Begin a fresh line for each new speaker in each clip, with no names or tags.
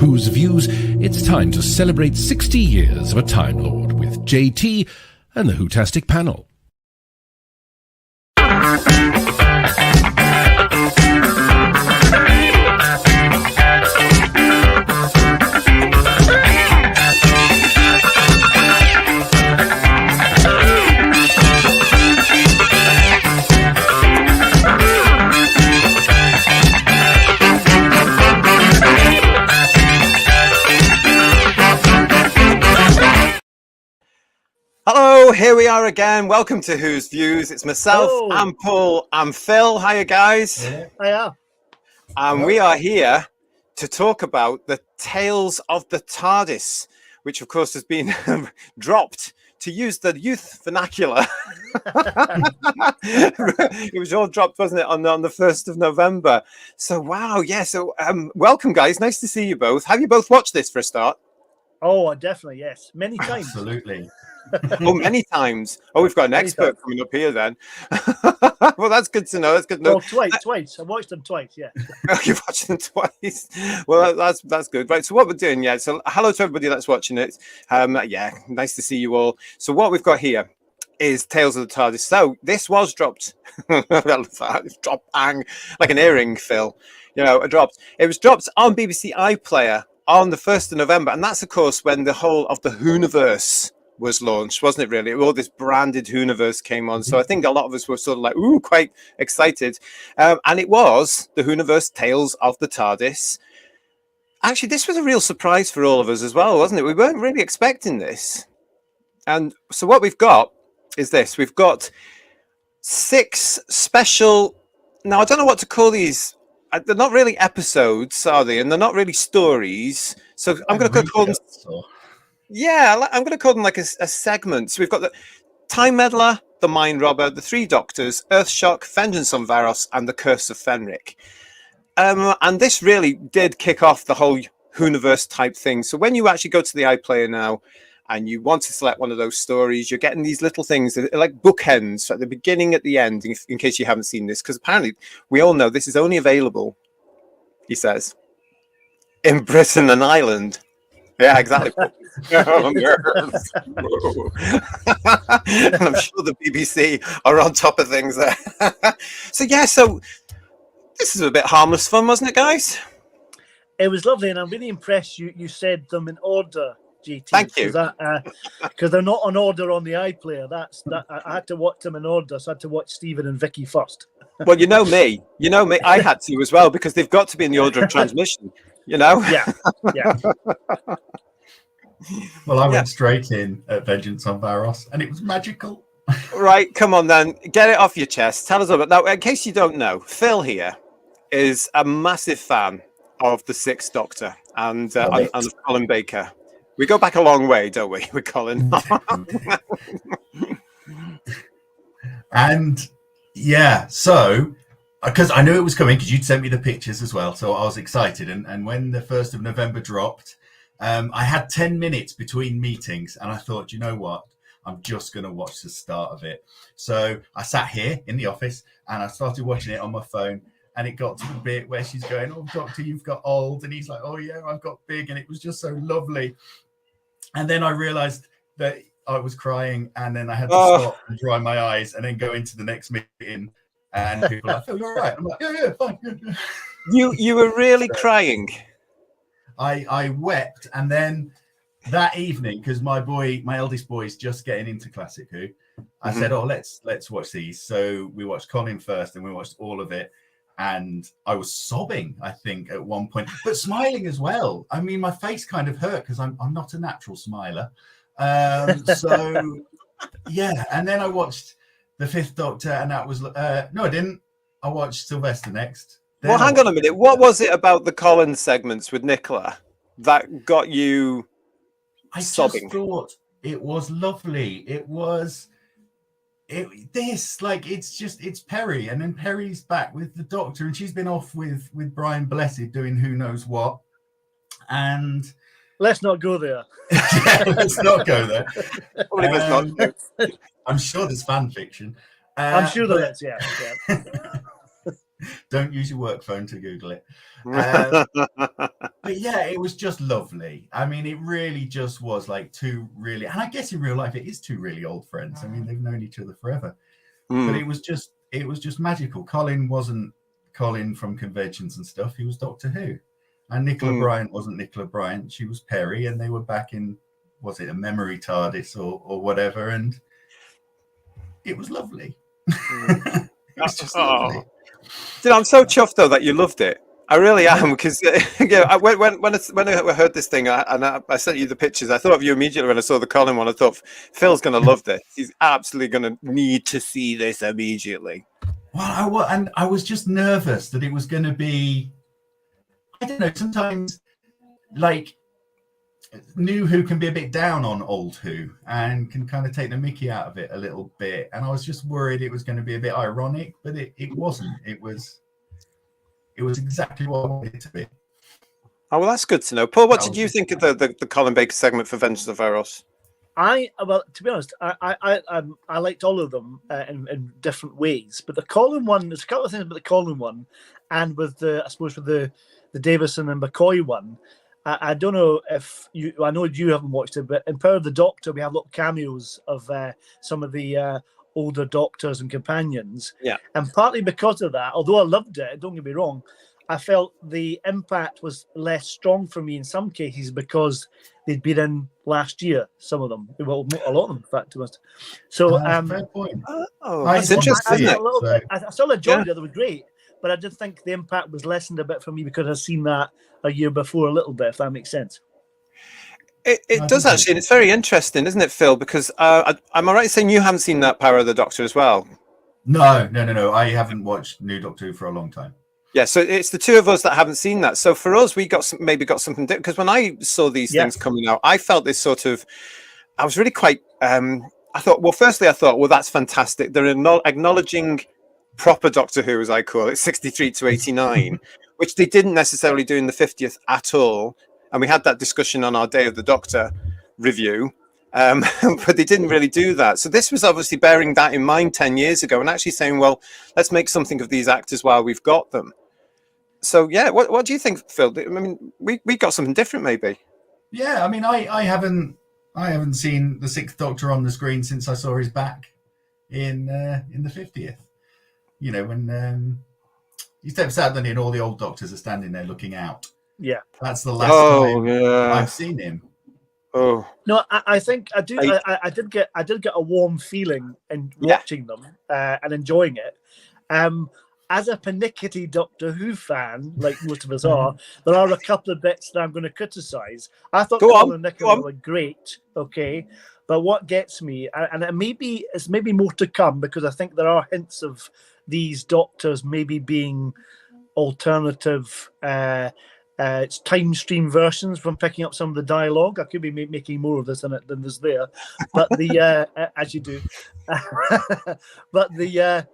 Whose Views, it's time to celebrate 60 years of a Time Lord with JT and the Whotastic panel.
Hello, here we are again. Welcome to Whose Views. It's myself, and Paul, and Phil. Hiya, guys.
Hiya.
And we are here to talk about the Tales of the Tardis, which, of course, has been dropped, to use the youth vernacular. It was all dropped, wasn't it, on the 1st of November? So, wow, yeah. So, welcome, guys. Nice to see you both. Have you both watched this for a start?
Oh, definitely, yes. Many times.
Absolutely.
Oh, many times. Oh, we've got an expert coming up here then. Well, that's good to know. That's good to know.
Oh, twice. I watched them twice, yeah.
You've watched them twice. Well, that's good. Right, so what we're doing, yeah. So hello to everybody that's watching it. Yeah, nice to see you all. So what we've got here is Tales of the TARDIS. So this was dropped. Dropped bang, like an earring, Phil. You know, it was dropped on BBC iPlayer on the 1st of November. And that's, of course, when the whole of the Whoniverse was launched, wasn't it, really? All this branded Whoniverse came on. So I think a lot of us were sort of like, ooh, quite excited. And it was the Whoniverse Tales of the TARDIS. Actually, this was a real surprise for all of us as well, wasn't it? We weren't really expecting this. And so what we've got is this. We've got 6 special... Now, I don't know what to call these. They're not really episodes, are they? And they're not really stories. So I'm going to call them... Yeah, I'm going to call them like a segment. So we've got the Time Meddler, the Mind Robber, the 3 Doctors, Earthshock, Vengeance on Varos, and the Curse of Fenric. And this really did kick off the whole Whoniverse type thing. So when you actually go to the iPlayer now and you want to select one of those stories, you're getting these little things that are like bookends at the beginning, at the end, in case you haven't seen this. Because apparently we all know this is only available, he says, in Britain and Ireland. Yeah, exactly. And I'm sure the BBC are on top of things there. So this is a bit harmless fun, wasn't it, guys?
It was lovely, and I'm really impressed you said them in order, GT.
Thank you.
Because they're not on order on the iPlayer. I had to watch them in order, so I had to watch Stephen and Vicky first.
Well, you know me. I had to as well, because they've got to be in the order of transmission. You know?
Yeah.
Well, I went straight in at Vengeance on Varos, and it was magical.
Right, come on then. Get it off your chest. Tell us about that. Now, in case you don't know, Phil here is a massive fan of the 6th Doctor and of Colin Baker. We go back a long way, don't we, with Colin?
And, yeah, so... Because I knew it was coming, because you'd sent me the pictures as well, so I was excited. And when the 1st of November dropped, I had 10 minutes between meetings, and I thought, you know what? I'm just going to watch the start of it. So I sat here in the office, and I started watching it on my phone, and it got to the bit where she's going, oh, Doctor, you've got old. And he's like, oh, yeah, I've got big. And it was just so lovely. And then I realized that I was crying, and then I had to stop and dry my eyes and then go into the next meeting. And people are like, oh, you're all right. I'm like, yeah, fine.
You were really crying.
I wept, and then that evening, because my eldest boy is just getting into Classic Who, I said, oh, let's watch these. So we watched Colin first, and we watched all of it, and I was sobbing, I think, at one point, but smiling as well. I mean, my face kind of hurt because I'm not a natural smiler. So yeah, and then I watched the 5th Doctor, and that was no, I didn't. I watched Sylvester next. Then
well, hang on a minute. What was it about the Colin segments with Nicola that got you sobbing?
I just thought it was lovely. It's Perry, and then Perry's back with the Doctor, and she's been off with Brian Blessed doing who knows what. And
let's not go there.
Yeah, let's not go there.
Not.
I'm sure there's fan fiction.
I'm sure there is, yeah.
Don't use your work phone to Google it. But yeah, it was just lovely. I mean, it really just was like two really, and I guess in real life it is two really old friends. I mean, they've known each other forever. But it was just magical. Colin wasn't Colin from conventions and stuff. He was Doctor Who. And Nicola Bryant wasn't Nicola Bryant. She was Perry, and they were back in, was it a memory TARDIS or whatever? And it was lovely. It was just lovely.
Dude, I'm so chuffed though that you loved it. I really am, because when I heard this thing and I sent you the pictures, I thought of you immediately when I saw the Colin one. I thought Phil's going to love this. He's absolutely going to need to see this immediately.
Well, I was just nervous that it was going to be, I don't know, sometimes like new Who can be a bit down on old Who and can kind of take the mickey out of it a little bit. And I was just worried it was going to be a bit ironic, but it wasn't. It was exactly what I wanted it to be.
Oh, well, that's good to know. Paul, what did you think of the Colin Baker segment for Vengeance of Eros?
Well, to be honest, I liked all of them in different ways. But the Colin one, there's a couple of things about the Colin one, and with the Davison and McCoy one. I don't know if you. I know you haven't watched it, but in Power of the Doctor, we have little cameos of some of the older Doctors and companions.
Yeah.
And partly because of that, although I loved it, don't get me wrong, I felt the impact was less strong for me in some cases because they'd been in last year. Some of them, well, a lot of them, in fact, to us. So,
fair point.
That's interesting, isn't it?
I still enjoyed it. They were great. But I did think the impact was lessened a bit for me because I've seen that a year before a little bit, if that makes sense.
It does actually, and it's very interesting, isn't it, Phil? Because am I right in saying you haven't seen that Power of the Doctor as well?
No. I haven't watched New Doctor Who for a long time. Yeah,
so it's the two of us that haven't seen that. So for us, we got something different. Because when I saw these things coming out, I felt this sort of, I was really quite, I thought, well, that's fantastic. They're acknowledging proper Doctor Who, as I call it, 63 to 89, which they didn't necessarily do in the 50th at all. And we had that discussion on our Day of the Doctor review, but they didn't really do that. So this was obviously bearing that in mind 10 years ago and actually saying, well, let's make something of these actors while we've got them. So, yeah, what do you think, Phil? I mean, we got something different, maybe.
Yeah, I mean, I haven't seen the Sixth Doctor on the screen since I saw his back in the 50th. You know, when he steps out, and all the old Doctors are standing there looking out. Yeah, that's the last time I've seen him.
Oh
no, I think I do. I did get a warm feeling in watching them and enjoying it. As a pernickety Doctor Who fan, like most of us are, there are a couple of bits that I'm going to criticise. I thought Colin and Nicola were great, okay, but what gets me, and it's maybe more to come, because I think there are hints of these Doctors maybe being alternative it's time stream versions from picking up some of the dialogue. I could be making more of this than there's there, but the as you do, but the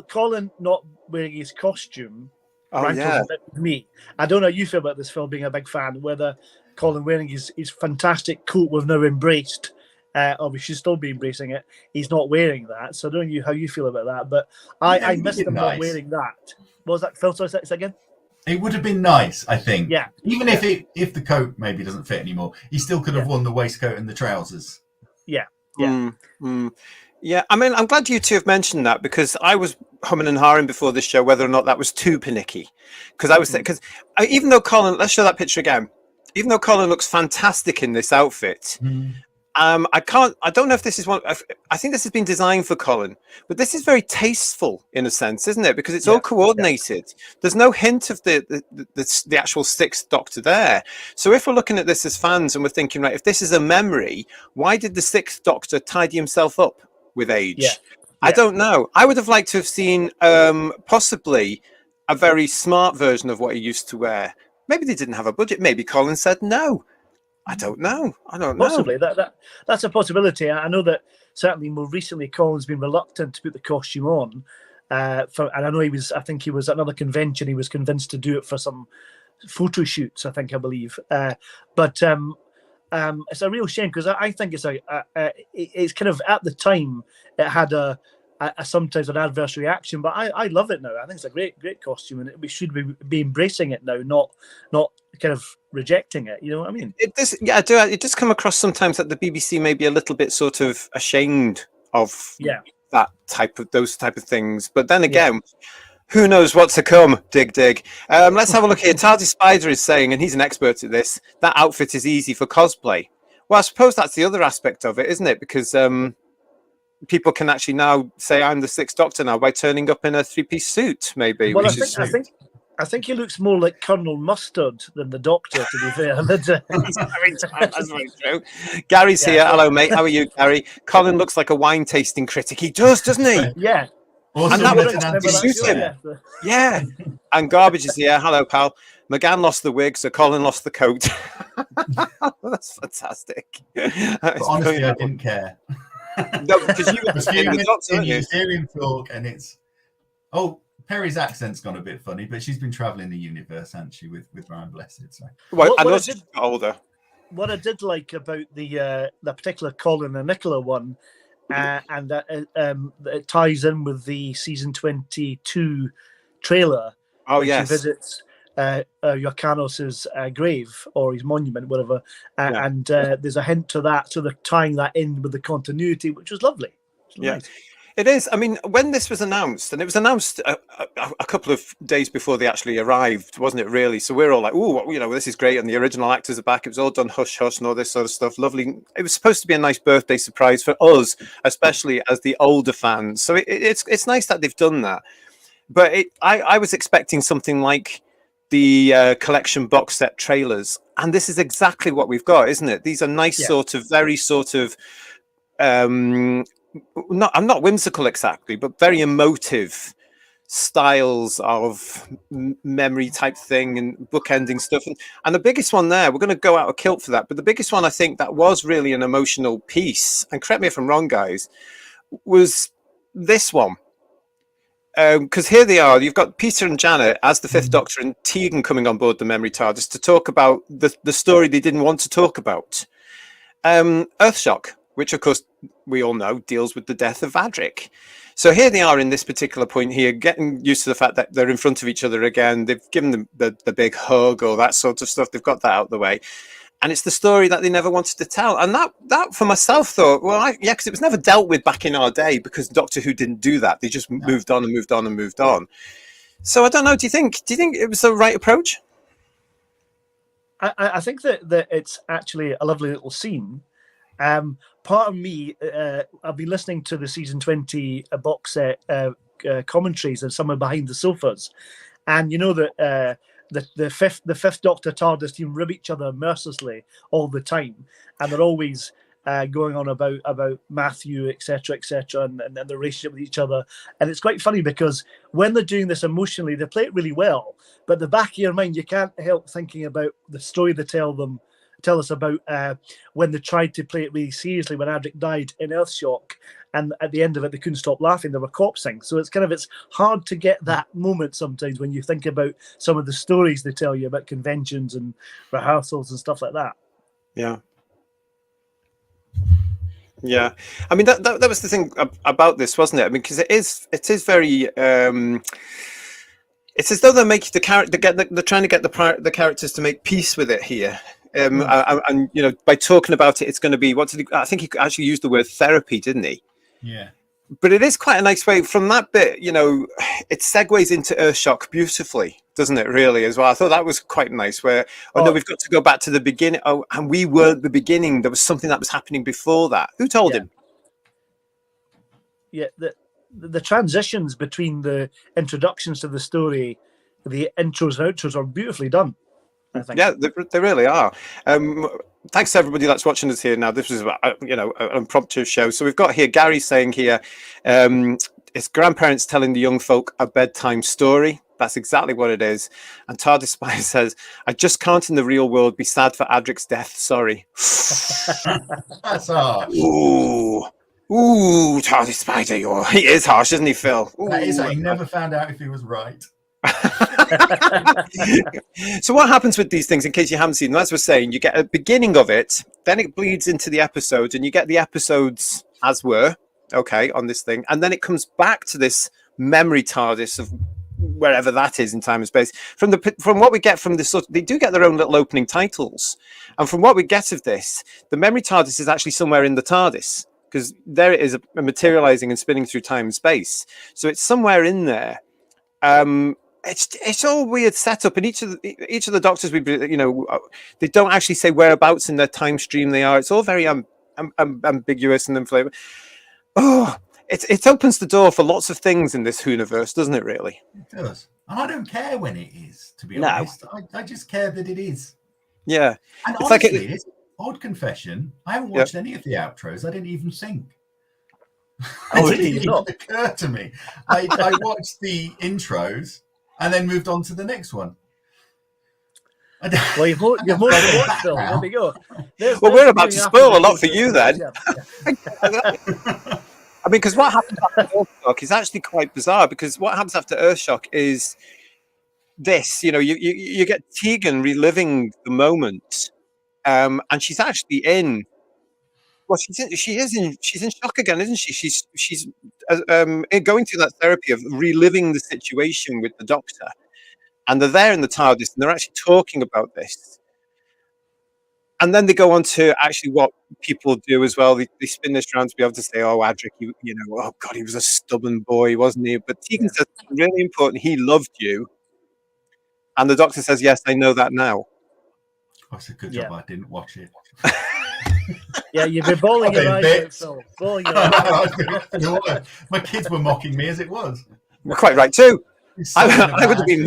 Colin not wearing his costume rankles a bit with me. I don't know how you feel about this film, being a big fan, whether Colin wearing his fantastic coat we've now embraced, or we should still be embracing it. He's not wearing that, so I don't know how you feel about that, but I missed him not wearing that. What was that, Phil? Sorry, say again?
It would have been nice, I think.
Yeah.
Even if the coat maybe doesn't fit anymore, he still could have worn the waistcoat and the trousers.
Yeah. Yeah.
Yeah, I mean, I'm glad you two have mentioned that, because I was humming and hawing before this show whether or not that was too panicky. Because I was even though Colin, let's show that picture again. Even though Colin looks fantastic in this outfit, I don't know if this is one. I think this has been designed for Colin, but this is very tasteful in a sense, isn't it? Because it's all coordinated. There's no hint of the actual Sixth Doctor there. So if we're looking at this as fans and we're thinking, right, if this is a memory, why did the Sixth Doctor tidy himself up with age? Yeah. I don't know. I would have liked to have seen possibly a very smart version of what he used to wear. Maybe they didn't have a budget. Maybe Colin said no. I don't know.
Possibly that's a possibility. I know that certainly more recently Colin's been reluctant to put the costume on. And I know I think he was at another convention. He was convinced to do it for some photo shoots, I believe. But it's a real shame, because I think it's kind of, at the time, it had a sometimes an adverse reaction. But I love it now. I think it's a great costume, and we should be embracing it now, not kind of rejecting it. You know what I mean?
It does, yeah, I do. It does come across sometimes that the BBC may be a little bit sort of ashamed of those type of things. But then again, who knows what's to come? Dig. Let's have a look here. Tardis Spider is saying, and he's an expert at this, that outfit is easy for cosplay. Well, I suppose that's the other aspect of it, isn't it? Because people can actually now say I'm the Sixth Doctor now by turning up in a three-piece suit, maybe.
Well, I think he looks more like Colonel Mustard than the Doctor, to be fair. That's
very true. Gary's here. Hello, mate. How are you, Gary? Colin looks like a wine tasting critic. He does, doesn't he?
Yeah.
And that would suit him. Yeah. And Garbage is here. Hello, pal. McGann lost the wig, so Colin lost the coat. That's fantastic.
Honestly, I didn't care.
No, because you were the Doctor,
you hear him talk, and it's Perry's accent's gone a bit funny, but she's been traveling the universe, hasn't she, with Ryan Blessed? So.
Well, I know she's older.
What I did like about the particular Colin and Nicola one, and that it ties in with the season 22 trailer.
Oh yes,
she visits Yokanos's grave or his monument, whatever, and there's a hint to that, so they're tying that in with the continuity, which was lovely. Nice.
It is. I mean, when this was announced, and it was announced a couple of days before they actually arrived, wasn't it, really? So we're all like, oh, this is great. And the original actors are back. It was all done hush-hush and all this sort of stuff. Lovely. It was supposed to be a nice birthday surprise for us, especially as the older fans. So it's nice that they've done that. But I was expecting something like the collection box set trailers. And this is exactly what we've got, isn't it? These are nice very sort of... I'm not whimsical exactly, but very emotive styles of memory type thing and bookending stuff. And the biggest one there, we're going to go out of kilt for that, but the biggest one I think that was really an emotional piece, and correct me if I'm wrong, guys, was this one. Because here they are, you've got Peter and Janet as the Fifth Doctor and Tegan coming on board the Memory TARDIS to talk about the story they didn't want to talk about. Earthshock, which of course we all know deals with the death of Vadric. So here they are in this particular point here, getting used to the fact that they're in front of each other again. They've given them the big hug or that sort of stuff. They've got that out of the way. And it's the story that they never wanted to tell. And that for myself thought, because it was never dealt with back in our day, because Doctor Who didn't do that. They just moved on and moved on and moved on. So I don't know. Do you think it was the right approach?
I think that it's actually a lovely little scene. Part of me, I've been listening to the season 20 box set commentaries and some are behind the sofas, and you know that the fifth Doctor TARDIS team rib each other mercilessly all the time, and they're always going on about Matthew, etc., and the relationship with each other. And it's quite funny because when they're doing this emotionally, they play it really well, but the back of your mind, you can't help thinking about the story they tell us about when they tried to play it really seriously when Adric died in Earthshock, and at the end of it they couldn't stop laughing. They were corpsing. So it's hard to get that moment sometimes when you think about some of the stories they tell you about conventions and rehearsals and stuff like that.
Yeah, I mean that was the thing about this, wasn't it? I mean, because it is very it's as though they're making they're trying to get the characters to make peace with it here. And by talking about it, it's going to be I think he actually used the word therapy, didn't he?
Yeah.
But it is quite a nice way from that bit. It segues into Earthshock beautifully, doesn't it? Really, as well. I thought that was quite nice. Where no, we've got to go back to the beginning. Oh, and we weren't the beginning. There was something that was happening before that. Who told him?
Yeah, the transitions between the introductions to the story, the intros and outros are beautifully done. I think.
Yeah, they really are. Thanks to everybody that's watching us here now. This is an impromptu show. So we've got here Gary saying here, it's grandparents telling the young folk a bedtime story. That's exactly what it is. And Tardis Spider says, I just can't in the real world be sad for Adric's death. Sorry.
That's harsh.
Ooh, Tardis Spider, he is harsh, isn't he, Phil? Ooh.
That is. He never found out if he was right.
So what happens with these things, in case you haven't seen them, as we're saying, you get a beginning of it, then it bleeds into the episodes, and you get the episodes as were, okay, on this thing, and then it comes back to this memory TARDIS of wherever that is in time and space. From what we get from this, they do get their own little opening titles, and from what we get of this, the memory TARDIS is actually somewhere in the TARDIS, because there it is, materializing and spinning through time and space. So it's somewhere in there. It's all weird setup, and each of the Doctors, they don't actually say whereabouts in their time stream they are. It's all very ambiguous and inflated. Oh, it opens the door for lots of things in this universe, doesn't it? Really,
it does. And I don't care when it is, to be honest. I just care that it is.
Yeah,
and it's honestly, it's odd confession. I haven't watched any of the outros. I didn't even think.
Oh,
it didn't even occur to me. I watched the intros and then moved on to the next one.
Well, you've watched Phil. There we go.
We're about to spoil a lot for you then. I mean, because what happens after Earthshock is actually quite bizarre, because what happens after Earthshock is this, you get Tegan reliving the moment, and she's actually in. Well, she's in shock again, isn't she? She's going through that therapy of reliving the situation with the Doctor, and they're there in the TARDIS, and they're actually talking about this. And then they go on to actually what people do as well. They spin this around to be able to say, "Oh, Adric, oh God, he was a stubborn boy, wasn't he?" But Tegan says, "Really important. He loved you." And the Doctor says, "Yes, I know that now."
Oh, it's a good job I didn't watch it.
Yeah, you've been bawling your eyes out, Phil. Bawling your eyes out.
My kids were mocking me as it was.
We're quite right too. I would have been,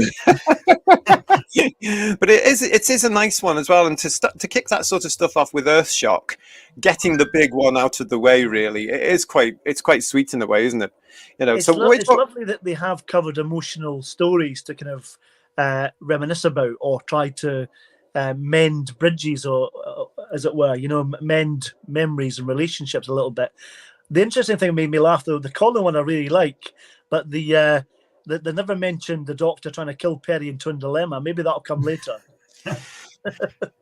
but it is a nice one as well, and to kick that sort of stuff off with Earthshock, getting the big one out of the way. Really, it's quite sweet in a way, isn't it?
It's lovely that they have covered emotional stories to kind of reminisce about or try to mend bridges, or as it were, mend memories and relationships a little bit. The interesting thing that made me laugh, though, the Colin one I really like, but they never mentioned the Doctor trying to kill Perry in Twin Dilemma. Maybe that'll come later.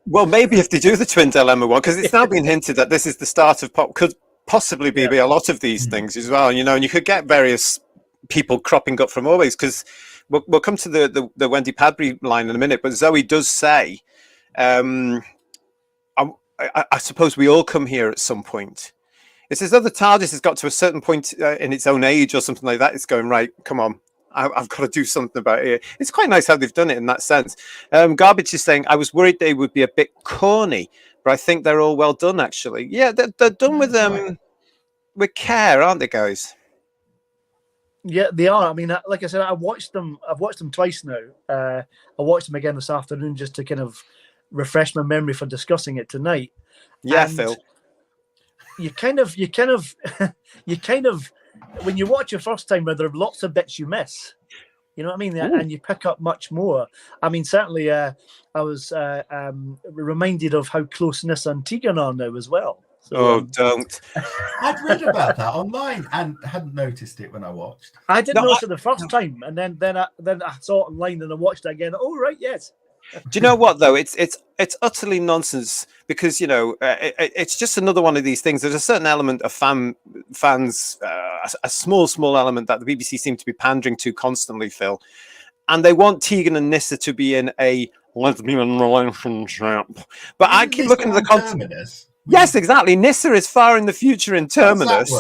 Well, maybe if they do the Twin Dilemma one, because it's now been hinted that this is the start of could possibly be a lot of these things as well. And you could get various people cropping up from always, because we'll come to the Wendy Padbury line in a minute. But Zoe does say, I suppose we all come here at some point. It's as though the TARDIS has got to a certain point in its own age or something like that. It's going, right, come on. I've got to do something about it. It's quite nice how they've done it in that sense. Garbage is saying, I was worried they would be a bit corny, but I think they're all well done, actually. Yeah, they're done with care, aren't they, guys?
Yeah, they are. I mean, like I said, I've watched them twice now. I watched them again this afternoon just to kind of refresh my memory for discussing it tonight.
Yeah,
and
Phil.
You kind of when you watch your first time, there are lots of bits you miss. You know what I mean? Ooh. And you pick up much more. I mean, certainly, I was reminded of how close Nyssa and Tegan are now as well. So,
don't.
I'd read about that online and hadn't noticed it when I watched.
I didn't notice it the first time, and then I saw it online and I watched it again. Oh, right, yes.
Do you know what though? It's utterly nonsense, because it's just another one of these things. There's a certain element of fans, a small element that the BBC seem to be pandering to constantly, Phil, and they want Tegan and Nyssa to be in a lesbian relationship. But I keep looking at the content. Yes, exactly. Nyssa is far in the future in Terminus.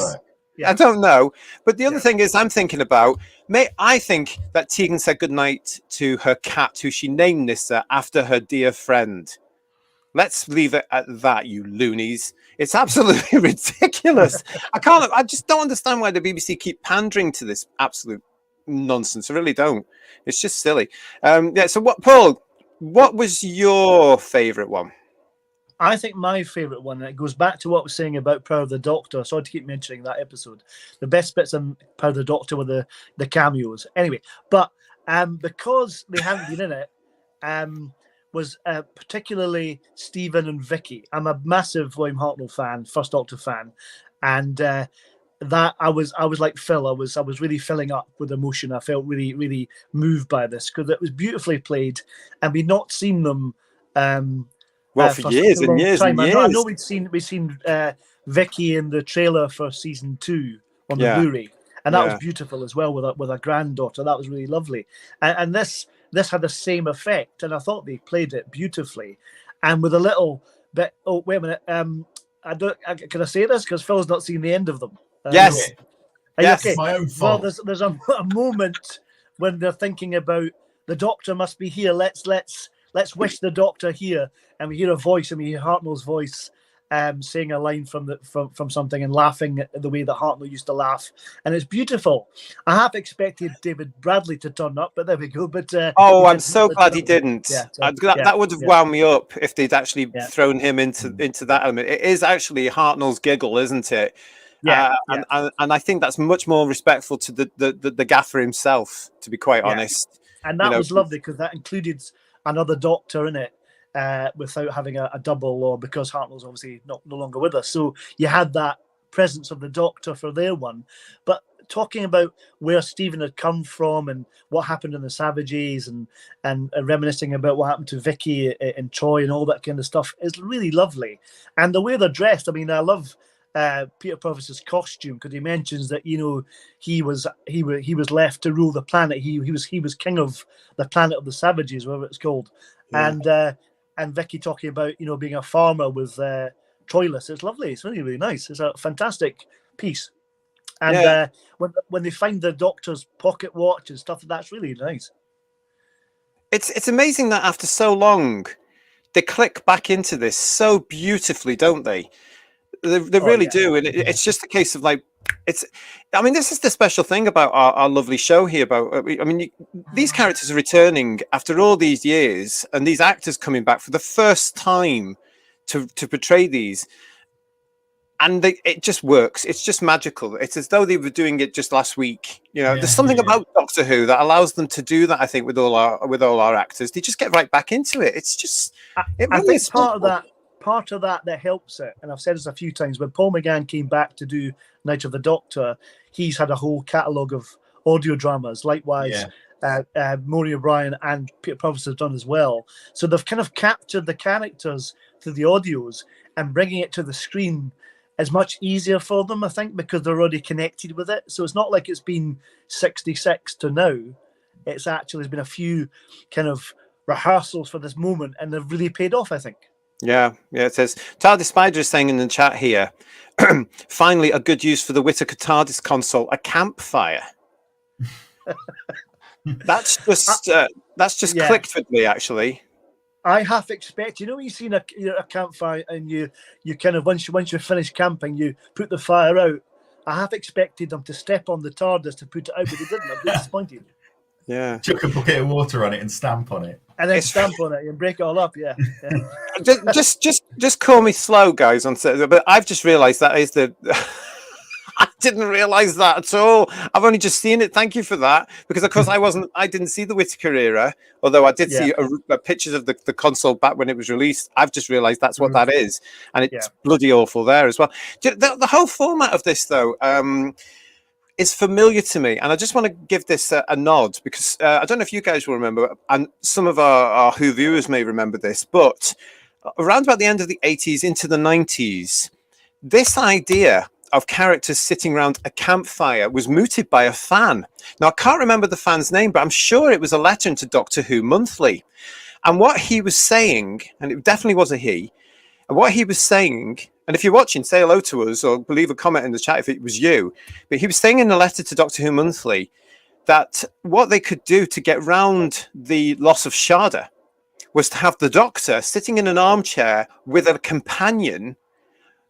Yeah. I don't know. But the other thing is, I'm thinking about, I think that Tegan said goodnight to her cat, who she named Nyssa after her dear friend. Let's leave it at that, you loonies. It's absolutely ridiculous. I just don't understand why the BBC keep pandering to this absolute nonsense. I really don't. It's just silly. So Paul, what was your favourite one?
I think my favourite one, and it goes back to what I was saying about Power of the Doctor. Sorry to keep mentioning that episode. The best bits in Power of the Doctor were the cameos. Anyway, but because they hadn't been in it, was particularly Stephen and Vicky. I'm a massive William Hartnell fan, First Doctor fan, and that I was like Phil. I was really filling up with emotion. I felt really, really moved by this because it was beautifully played, and we'd not seen them.
Well, for years and years and years.
I know we'd seen Vicky in the trailer for season 2 on the Blu-ray, and that was
Yeah.
beautiful as well with a granddaughter. That was really lovely, and this had the same effect, and I thought they played it beautifully, and with a little bit. Oh, wait a minute. Can I say this because Phil's not seen the end of them?
Yes.
Are you
Yes.
okay?
It's my own
Well,
fault.
there's a moment when they're thinking about the Doctor must be here. Let's wish the Doctor here, and we hear a voice, and we hear Hartnell's voice saying a line from something and laughing the way that Hartnell used to laugh, and it's beautiful. I half expected David Bradley to turn up, but there we go. But
I'm so glad he didn't.
Yeah,
that would have wound me up if they'd actually thrown him into that element. It is actually Hartnell's giggle, isn't it? And I think that's much more respectful to the gaffer himself, to be quite honest.
And that was lovely because that included another Doctor in it without having a double, or because Hartnell's obviously no longer with us. So you had that presence of the Doctor for their one. But talking about where Stephen had come from and what happened in the Savages and reminiscing about what happened to Vicky in Troy and all that kind of stuff is really lovely. And the way they're dressed, I mean, I love Peter Provis's costume because he mentions that he was left to rule the planet. He was king of the planet of the Savages, whatever it's called, and Vicky talking about being a farmer with Troilus. It's lovely. It's really, really nice. It's a fantastic piece. And when they find the Doctor's pocket watch and stuff, that's really nice.
It's amazing that after so long, they click back into this so beautifully, don't they? They really do, and it's just a case of like, I mean, this is the special thing about our lovely show here. These characters are returning after all these years, and these actors coming back for the first time to portray these, and it just works. It's just magical. It's as though they were doing it just last week. There's something about Doctor Who that allows them to do that. I think with all our actors, they just get right back into it. It's just,
I think part of that helps it, and I've said this a few times, when Paul McGann came back to do Night of the Doctor, he's had a whole catalogue of audio dramas. Likewise, Maureen O'Brien and Peter Provis have done as well. So they've kind of captured the characters through the audios, and bringing it to the screen is much easier for them, I think, because they're already connected with it. So it's not like it's been 66 to now. It's actually been a few kind of rehearsals for this moment, and they've really paid off, I think.
Yeah. It says Tardis Spider is saying in the chat here, finally a good use for the Whittaker Tardis console, a campfire. That's just clicked with me, actually.
I half expect, when you've seen a campfire and you kind of once you're finished camping, you put the fire out. I half expected them to step on the TARDIS to put it out, but they didn't. I'm disappointed.
Yeah,
chuck a bucket of water on it and stamp on it.
And then stamp on it and break it all up. Yeah.
just call me slow, guys. But I've just realised that is the. I didn't realise that at all. I've only just seen it. Thank you for that, because of course I didn't see the Whittaker era, although I did see pictures of the console back when it was released. I've just realised that's what that is, and it's bloody awful there as well. The whole format of this, though, is familiar to me, and I just want to give this a nod, because I don't know if you guys will remember, and some of our Who viewers may remember this, but around about the end of the 80s into the 90s, this idea of characters sitting around a campfire was mooted by a fan. Now, I can't remember the fan's name, but I'm sure it was a letter into Doctor Who Monthly. And what he was saying, and it definitely was a he, and what he was saying, and if you're watching, say hello to us or leave a comment in the chat if it was you, but he was saying in a letter to Doctor Who Monthly that what they could do to get round the loss of Shada was to have the Doctor sitting in an armchair with a companion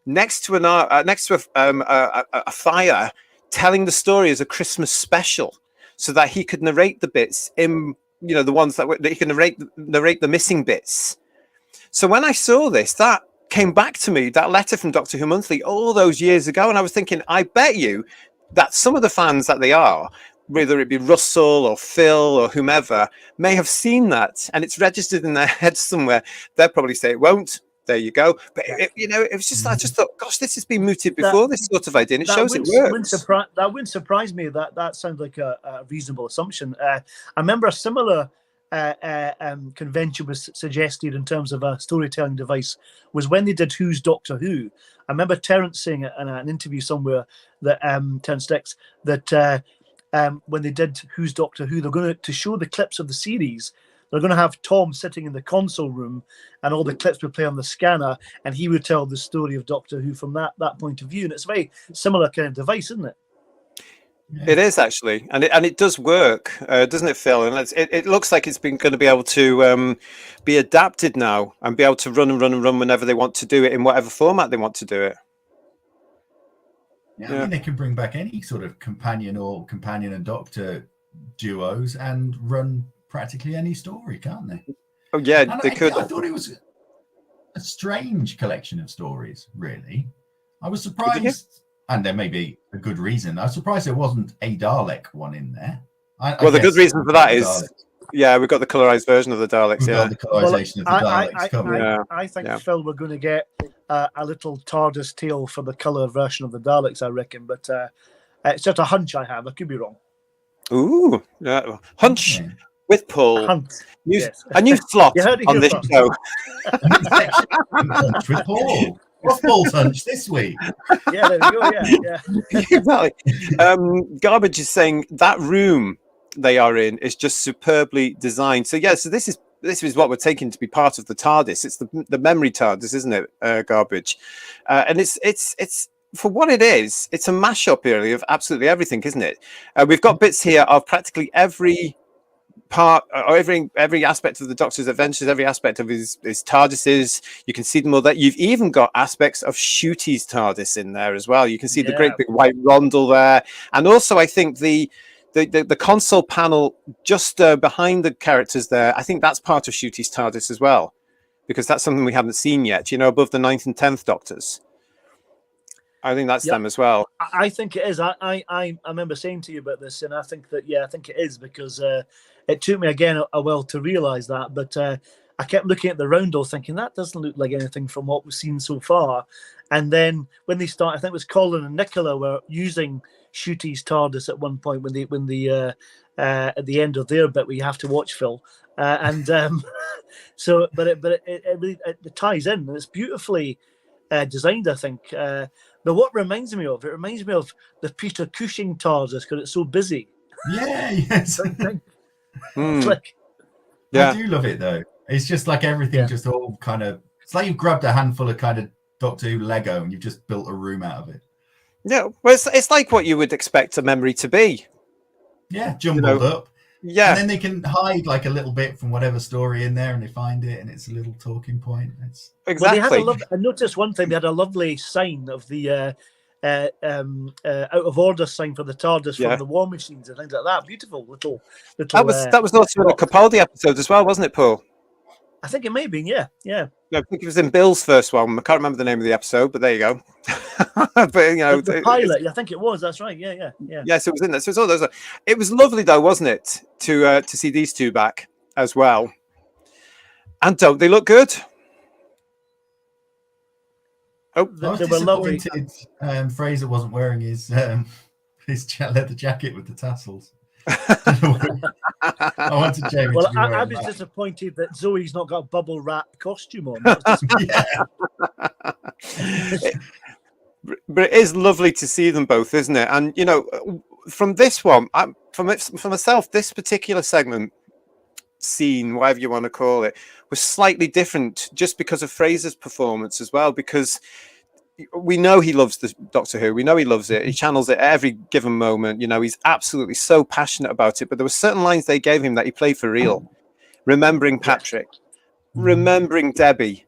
next to a fire, telling the story as a Christmas special, so that he could narrate the bits in, the ones that he can narrate the missing bits. So when I saw this, that came back to me, that letter from Doctor Who Monthly all those years ago, and I was thinking, I bet you that some of the fans that they are, whether it be Russell or Phil or whomever, may have seen that, and it's registered in their heads somewhere. They'll probably say it won't. There you go. But it was just, I just thought, gosh, this has been mooted before, this sort of idea, and it shows it works.
That wouldn't surprise me. That sounds like a reasonable assumption. I remember a similar convention was suggested in terms of a storytelling device was when they did Who's Doctor Who. I remember Terence saying it in an interview somewhere that Terence Dix that when they did Who's Doctor Who, they're going to show the clips of the series. They're going to have Tom sitting in the console room, and all the clips would play on the scanner, and he would tell the story of Doctor Who from that point of view. And it's a very similar kind of device, isn't it?
Yeah. It is actually, and it does work, doesn't it, Phil? And it looks like it's been going to be able to be adapted now and be able to run whenever they want to do it in whatever format they want to do it.
Yeah, I mean, they can bring back any sort of companion and doctor duos and run practically any story, can't they?
Oh yeah, they could.
I thought it was a strange collection of stories, really. I was surprised. And there may be a good reason. I was surprised there wasn't a Dalek one in there.
Well, the good reason for that is, we've got the colorized version of the Daleks.
Got the colorization of the Daleks coming.
I think, Phil, we're going to get a little TARDIS tale for the color version of the Daleks, I reckon. But it's just a hunch I have. I could be wrong.
Ooh, hunch with Paul. A new slot on this show.
Hunch with Paul. What's Paul's hunch this week?
Yeah, there we go. Yeah.
Exactly. Garbage is saying that room they are in is just superbly designed. So so this is what we're taking to be part of the TARDIS. It's the memory TARDIS, isn't it? Garbage, and it's for what it is. It's a mashup really of absolutely everything, isn't it? We've got bits here of practically every part, or every aspect of the Doctor's adventures, every aspect of his TARDISes. You can see them all there. You've even got aspects of Shooty's TARDIS in there as well. You can see the great big white rondel there, and also I think the console panel just behind the characters there. I think that's part of Shooty's TARDIS as well, because that's something we haven't seen yet. Above the 9th and 10th Doctors. I think that's them as well.
I think it is. I remember saying to you about this, and I think that I think it is, because it took me again a while to realise that. But I kept looking at the roundel, thinking that doesn't look like anything from what we've seen so far. And then when they start, I think it was Colin and Nicola were using Shooty's TARDIS at one point when the at the end of their bit, where you have to watch Phil. So, but it really ties in, and it's beautifully designed, I think. But what reminds me of the Peter Cushing TARDIS, because it's so busy.
Yeah, yes.
Click.
Yeah.
I do love it though. It's just like everything just all kind of, it's like you've grabbed a handful of kind of Doctor Who Lego and you've just built a room out of it.
Yeah, well, it's like what you would expect a memory to be.
Yeah, jumbled up.
Yeah.
And then they can hide like a little bit from whatever story in there, and they find it, and it's a little talking point. It's
exactly.
Well, I noticed one thing. They had a lovely sign of the out of order sign for the TARDIS from the War Machines and things like that. Beautiful little. That
was also in the Capaldi episode as well, wasn't it, Paul?
I think it may have been. Yeah.
I think it was in Bill's first one. I can't remember the name of the episode, but there you go. But
the pilot. I think it was. That's right. Yeah.
Yes, it was in there. So it's all those. It was lovely, though, wasn't it, to see these two back as well? And don't they look good?
Oh, I was disappointed. Fraser wasn't wearing his leather jacket with the tassels. I wanted Jamie to be
I was disappointed that Zoe's not got a bubble wrap costume on.
But it is lovely to see them both, isn't it? And from this one, for myself, this particular segment, scene, whatever you want to call it, was slightly different just because of Fraser's performance as well, because we know he loves the Doctor Who. We know he loves it. He channels it at every given moment. He's absolutely so passionate about it. But there were certain lines they gave him that he played for real. Remembering Patrick, remembering Debbie.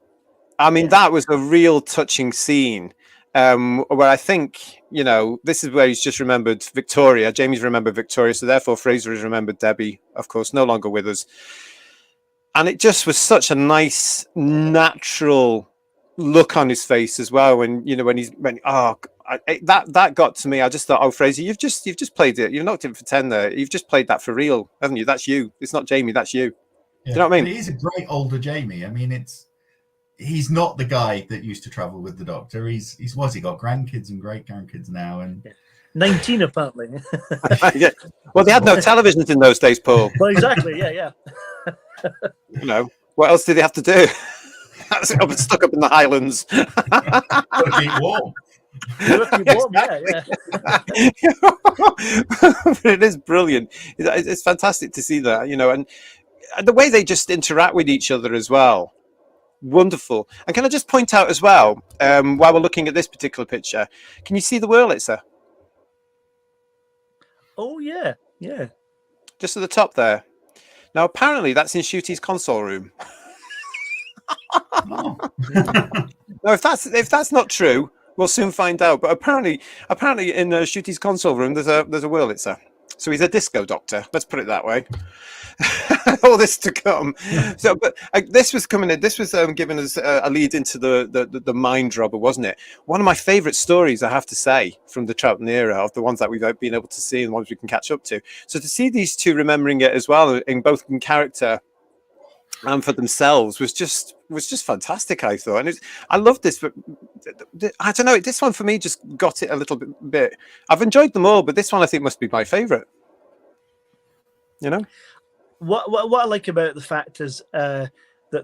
I mean, that was a real touching scene. Where I think, this is where he's just remembered Victoria. Jamie's remembered Victoria, so therefore Fraser has remembered Debbie, of course, no longer with us. And it just was such a nice, natural look on his face as well. That got to me. I just thought, Fraser, you've just played it. You've knocked it for 10 there. You've just played that for real, haven't you? That's you. It's not Jamie. That's you.
Yeah.
Do you know what I mean?
But he is a great older Jamie. I mean, he's not the guy that used to travel with the Doctor. He got grandkids and great grandkids now, and
19 apparently.
Yeah. Well, they had no televisions in those days, Paul.
Well, exactly. Yeah.
You know, what else do they have to do? That's it, I'm stuck up in the Highlands.
Gotta keep warm.
But it is brilliant. It's fantastic to see that, you know, and the way they just interact with each other as well. Wonderful. And can I just point out as well, while we're looking at this particular picture, can you see the Wurlitzer?
Oh yeah, yeah.
Just at the top there. Now apparently that's in Shooty's console room.
Oh.
Now if that's not true, we'll soon find out. But apparently in Shooty's console room there's a Wurlitzer. So he's a disco doctor. Let's put it that way. All this to come. So, but this was coming in. This was giving us a lead into the mind robber, wasn't it? One of my favourite stories, I have to say, from the Troughton era, of the ones that we've been able to see and the ones we can catch up to. So to see these two remembering it as well, in both in character and for themselves, was just fantastic. I thought, and I loved this. But I don't know. This one for me just got it a little bit. I've enjoyed them all, but this one I think must be my favourite. You know.
What I like about the fact is that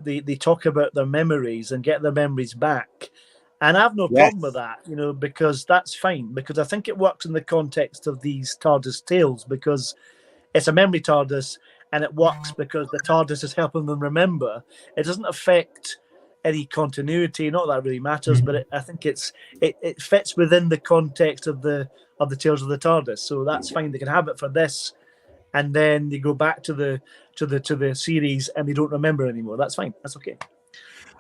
they talk about their memories and get their memories back, and I have no problem with that, you know, because that's fine, because I think it works in the context of these TARDIS tales, because it's a memory TARDIS and it works because the TARDIS is helping them remember. It doesn't affect any continuity, not that really matters, but I think it fits within the context of the tales of the TARDIS, so that's fine. They can have it for this. And then they go back to the series and they don't remember anymore. That's fine. That's okay.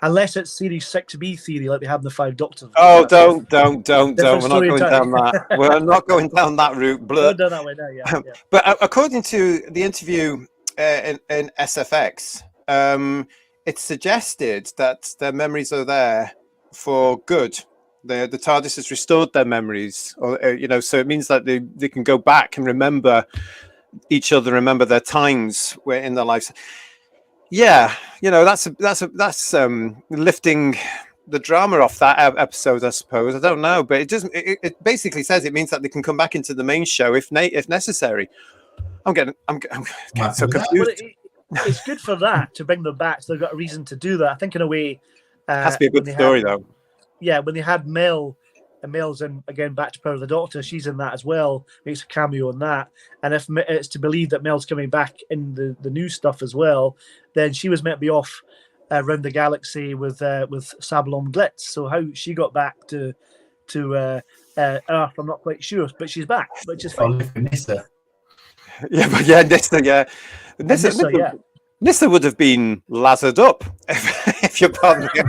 Unless it's Series 6B theory, like they have in the Five Doctors.
Oh, don't. We're not going down that. We're not going down that route. We're
done that way now, yeah.
But according to the interview in SFX, it's suggested that their memories are there for good. The TARDIS has restored their memories, or you know, so it means that they can go back and remember each other, remember their times where in their lives. Yeah, you know, that's lifting the drama off that episode, I suppose. I don't know, but it basically says it means that they can come back into the main show if necessary. I'm getting so confused.
It's good for that, to bring them back, so they've got a reason to do that. I think in a way
it has to be a good story though.
Yeah, when they had Mel, and Mel's in again back to Power of the Doctor, she's in that as well, makes a cameo in that. And if it's to believe that Mel's coming back in the new stuff as well, then she was meant to be off around the galaxy with Sabalom Glitz. So how she got back to Earth, I'm not quite sure, but she's back, which is fine.
Nissa.
Nissa, Nissa would have been lathered up, if you're pardon me.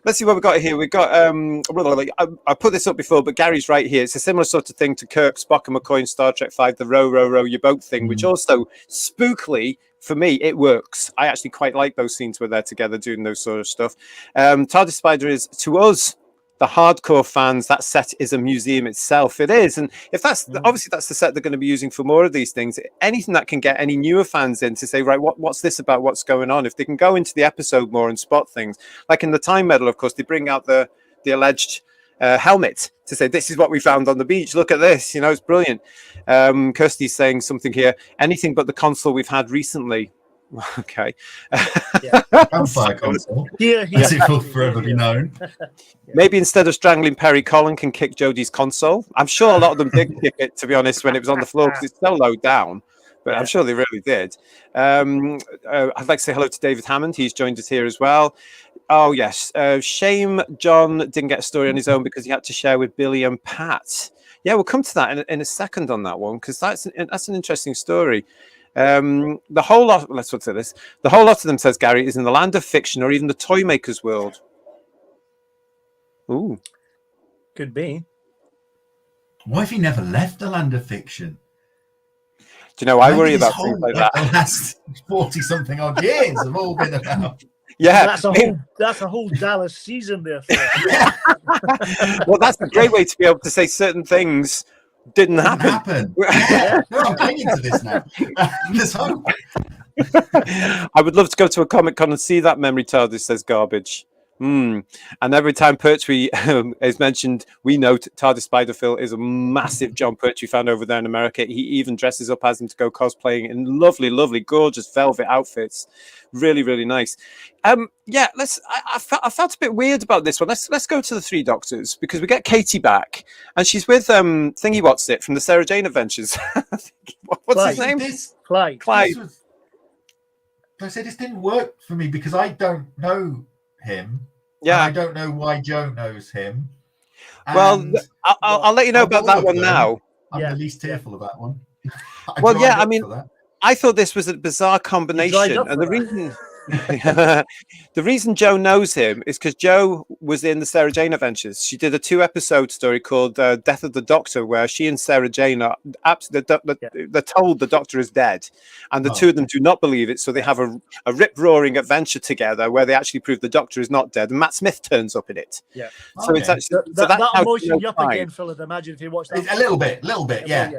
Let's see what we've got here. We've got, I put this up before, but Gary's right here. It's a similar sort of thing to Kirk, Spock and McCoy in Star Trek 5, the row your boat thing, which also, spookily, for me, it works. I actually quite like those scenes where they're together doing those sort of stuff. TARDIS Spider is, to us, the hardcore fans, that set is a museum itself. It is, and if that's obviously that's the set they're going to be using for more of these things. Anything that can get any newer fans in to say, right, what's this about? What's going on? If they can go into the episode more and spot things, like in the Time Medal, of course, they bring out the alleged helmet to say, this is what we found on the beach. Look at this, you know, it's brilliant. Kirsty's saying something here. Anything but the console we've had recently. Okay.
Campfire console. As it will forever be known.
Maybe instead of strangling Perry, Colin can kick Jodie's console. I'm sure a lot of them did kick it, to be honest, when it was on the floor, because it's so low down. But I'm sure they really did. I'd like to say hello to David Hammond. He's joined us here as well. Oh, yes. Shame John didn't get a story on his own because he had to share with Billy and Pat. Yeah, we'll come to that in a second on that one, because that's an interesting story. The whole lot, let's look at this. The whole lot of them, says Gary, is in the land of fiction or even the toy maker's world. Ooh,
could be.
Why have you never left the land of fiction?
Do you know, I worry about things like that.
The last 40-something odd years have all been about.
Yeah,
that's a whole Dallas season there.
Well, that's a great way to be able to say certain things didn't happen.
Yeah. No, I'm getting into this now. There's hope.
I would love to go to a Comic Con and see that memory TARDIS, says Garbage. And every time Pertwee is mentioned, we note TARDIS Spider-Phil is a massive John Pertwee fan over there in America. He even dresses up as him to go cosplaying in lovely, lovely, gorgeous velvet outfits. Really, really nice. Yeah, I felt a bit weird about this one. Let's go to the Three Doctors, because we get Katie back, and she's with Thingy What's It from the Sarah Jane Adventures. What's his name?
Clyde.
I said this didn't work for me because I don't know him.
Yeah,
I don't know why Joe knows him.
Well, I'll let you know about that one now.
I'm the least tearful of that one.
Well, yeah, I mean, I thought this was a bizarre combination, and the reason Joe knows him is because Joe was in the Sarah Jane Adventures. She did a 2-episode story called Death of the Doctor, where she and Sarah Jane are they're told the Doctor is dead, and the two of them do not believe it, so they have a rip-roaring adventure together where they actually prove the Doctor is not dead, and Matt Smith turns up in it.
Yeah.
So it's actually
that emotion you up again, Phil. I'd imagine if you watch that.
A little bit, yeah.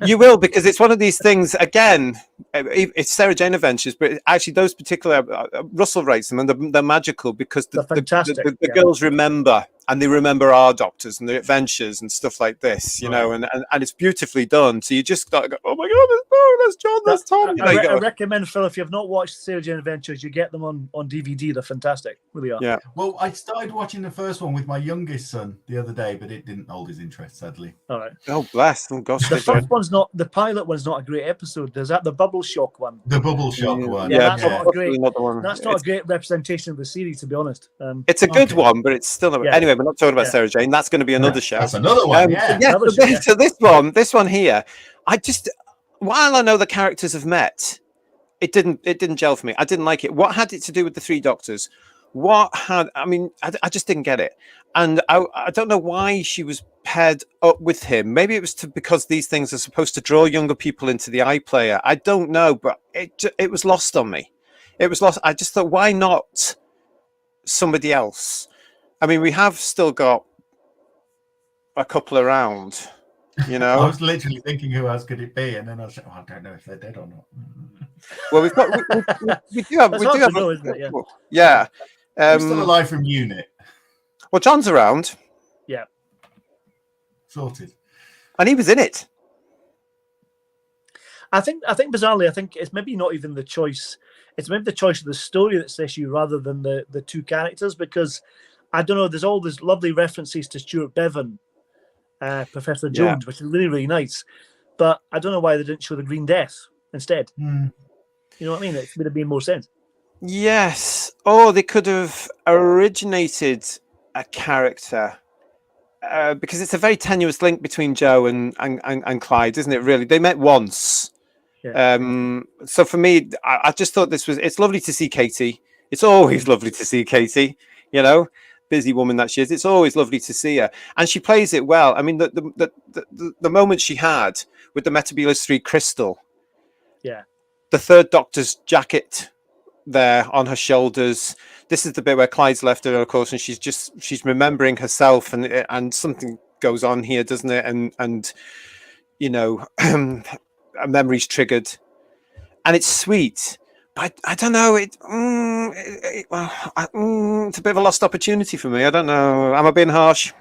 You will, because it's one of these things. Again, it's Sarah Jane Adventures, but actually those particular Russell writes them, and they're magical because the girls remember, and they remember our Doctors and their adventures and stuff like this, you know, and it's beautifully done. So you just go, oh my God, that's John, that's Tom.
I recommend, Phil, if you have not watched Sarah Jane Adventures, you get them on DVD. They're fantastic, really are.
Yeah.
Well, I started watching the first one with my youngest son the other day, but it didn't hold his interest, sadly.
All right.
Oh bless. Oh gosh.
The first one's not. The pilot one's not a great episode. There's that the Bubble Shock one.
The Bubble Shock one.
Yeah, that's not a great. That's not a great representation of the series, to be honest.
It's a good one, but it's still. Anyway, we're not talking about Sarah Jane. That's going to be another show.
That's another one.
So this one here, while I know the characters have met, it didn't gel for me. I didn't like it. What had it to do with the Three Doctors? I just didn't get it. And I don't know why she was paired up with him. Maybe it was because these things are supposed to draw younger people into the iPlayer. I don't know, but it was lost on me. It was lost. I just thought, why not somebody else? I mean, we have still got a couple around, you know.
I was literally thinking, who else could it be? And then I was like, I don't know if they're dead or not.
Well, we do have,
isn't it?
Yeah.
Still alive from Unit.
Well, John's around.
Yeah.
Sorted.
And he was in it.
I think bizarrely, it's maybe not even the choice. It's maybe the choice of the story that's the issue rather than the two characters, because I don't know, there's all these lovely references to Stuart Bevan, Professor Jones, which is really, really nice. But I don't know why they didn't show the Green Death instead. You know what I mean? It would have made more sense.
Yes. Oh, they could have originated a character. Because it's a very tenuous link between Joe and Clyde, isn't it, really? They met once. Yeah. So for me, I just thought it's lovely to see Katie. It's always lovely to see Katie, you know, busy woman that she is. It's always lovely to see her. And she plays it well. I mean, the moment she had with the Metebelis 3 crystal.
Yeah.
The third Doctor's jacket there on her shoulders. This is the bit where Clyde's left her, of course, and she's remembering herself, and something goes on here, doesn't it? And you know, a memory's triggered, and it's sweet. But I don't know. It's a bit of a lost opportunity for me. I don't know. Am I being harsh?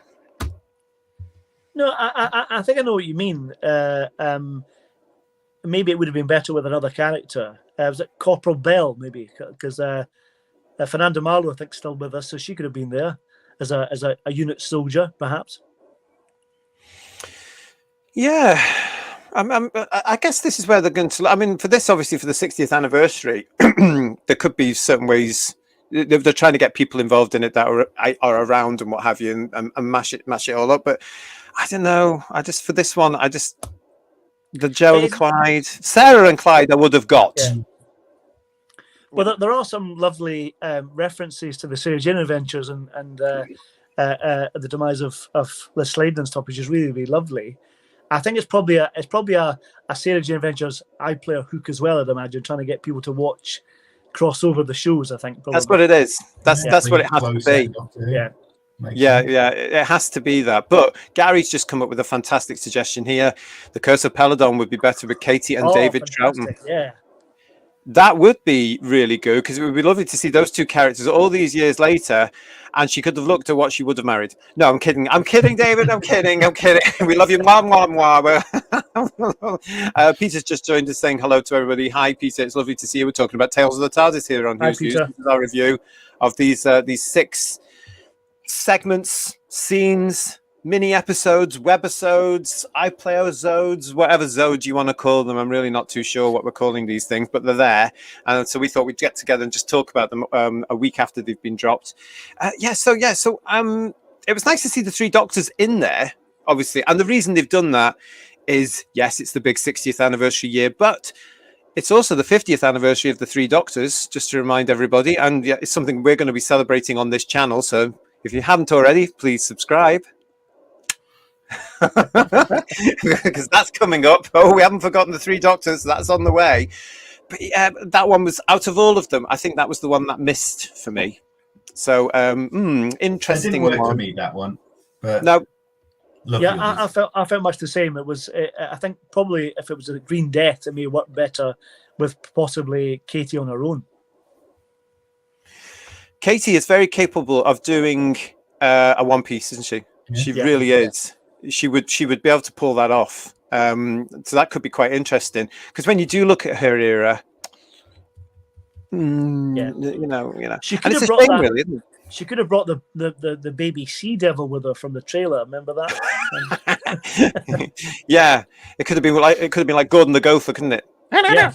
No, I think I know what you mean. Maybe it would have been better with another character. Was it Corporal Bell, maybe? Because Fernanda Marlowe, I think, is still with us, so she could have been there as a unit soldier, perhaps.
Yeah. I guess this is where they're going to... I mean, for this, obviously, for the 60th anniversary, there could be certain ways... They're trying to get people involved in it that are around and what have you, and mash it all up. But I don't know. For this one, the Joe and Clyde, Sarah and Clyde, I would have got.
Yeah. Well, there are some lovely references to the Sarah Jane Adventures and the demise of Les Sladen and stuff, which is really, really lovely. I think it's probably a Sarah Jane Adventures iPlayer hook as well, I'd imagine, trying to get people to watch cross over the shows. I think
that's what it is. That's what it has to be. Yeah, it has to be that. But Gary's just come up with a fantastic suggestion here. The Curse of Peladon would be better with Katie and David Troughton.
Yeah.
That would be really good, because it would be lovely to see those two characters all these years later, and she could have looked at what she would have married. No, I'm kidding. I'm kidding, David. I'm kidding. I'm kidding. We love you. Mwah, mwah, mwah. Peter's just joined us saying hello to everybody. Hi, Peter. It's lovely to see you. We're talking about Tales of the TARDIS here on
Hi,
Who's News.
Peter.
This is our review of these 6 segments, scenes, mini episodes, webisodes, iPlayer-zodes, whatever zodes you want to call them. I'm really not too sure what we're calling these things, but they're there. And so we thought we'd get together and just talk about them a week after they've been dropped. So it was nice to see the 3 Doctors in there, obviously. And the reason they've done that is, yes, it's the big 60th anniversary year, but it's also the 50th anniversary of the 3 Doctors, just to remind everybody. And yeah, it's something we're going to be celebrating on this channel. So if you haven't already, please subscribe. Because that's coming up. Oh, we haven't forgotten the 3 Doctors. That's on the way. But that one was, out of all of them, I think that was the one that missed for me. So interesting.
It didn't work for me, that one. But
no.
Yeah, I felt much the same. It was, I think, probably if it was a Green Death, it may work better with possibly Katie on her own.
Katie is very capable of doing a one piece, isn't she?
Yeah.
She really is. She would be able to pull that off. So that could be quite interesting, because when you do look at her era, you know,
She
and
could
it's
have
a
brought
shame,
that.
really, isn't it?
She could have brought the baby sea devil with her from the trailer. Remember that?
Yeah, it could have been like Gordon the Gopher, couldn't it?
Yeah.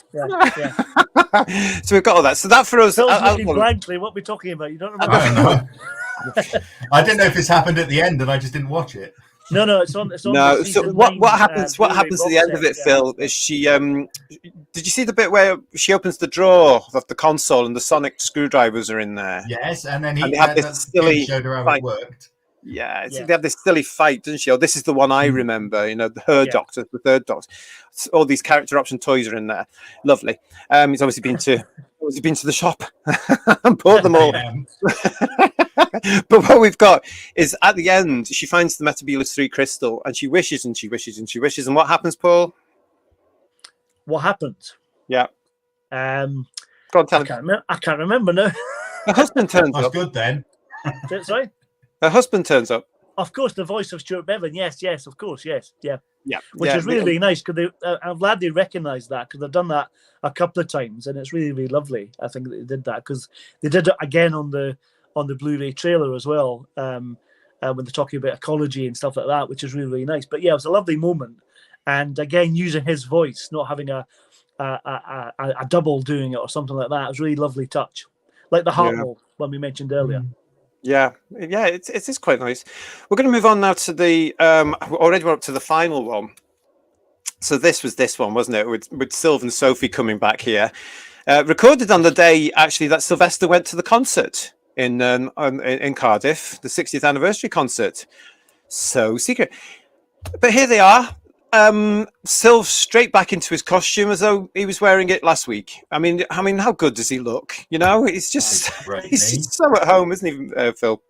So we've got all that. So that for us,
Phil's looking blankly. What are we talking about? You don't remember?
I don't know. I didn't know if this happened at the end, and I just didn't watch it.
No, it's on.
No.
The
So what
9,
happens? What
Blu-ray
happens at
box
the end of
set,
it, Phil? Is she? Did you see the bit where she opens the drawer of the console and the sonic screwdrivers are in there?
Yes, and then
And they have this silly
showed her how
fight.
it worked.
Yeah, they have this silly fight, doesn't she? Oh, this is the one I remember. You know, her Doctor, the 3rd Doctor. All these character option toys are in there. Lovely. He's obviously been to the shop and bought them all. But what we've got is, at the end, she finds the Metabulus 3 crystal, and she wishes and she wishes and she wishes, and what happens, Paul?
What happens?
Yeah. Go on, tell him.
I can't remember now.
Her husband turns
That's
up.
good then.
Sorry.
Her husband turns up.
Of course, the voice of Stuart Bevan. Yes, of course, yes, yeah. Which
Yeah,
is really, really nice, because I'm glad they recognised that, because they've done that a couple of times, and it's really, really lovely. I think that they did that, because they did it again on the Blu-ray trailer as well, when they're talking about ecology and stuff like that, which is really, really nice. But yeah, it was a lovely moment, and again using his voice, not having a double doing it or something like that. It was a really lovely touch, like the Hartnell one we mentioned earlier.
Yeah, it is quite nice. We're going to move on now to the already we're up to the final one. So this was this one, wasn't it, with Sylve and Sophie coming back here, recorded on the day actually that Sylvester went to the concert in Cardiff, the 60th anniversary concert. So secret, but here they are. Sylve straight back into his costume as though he was wearing it last week. I mean, how good does he look? You know, he's just just so at home, isn't he, Phil?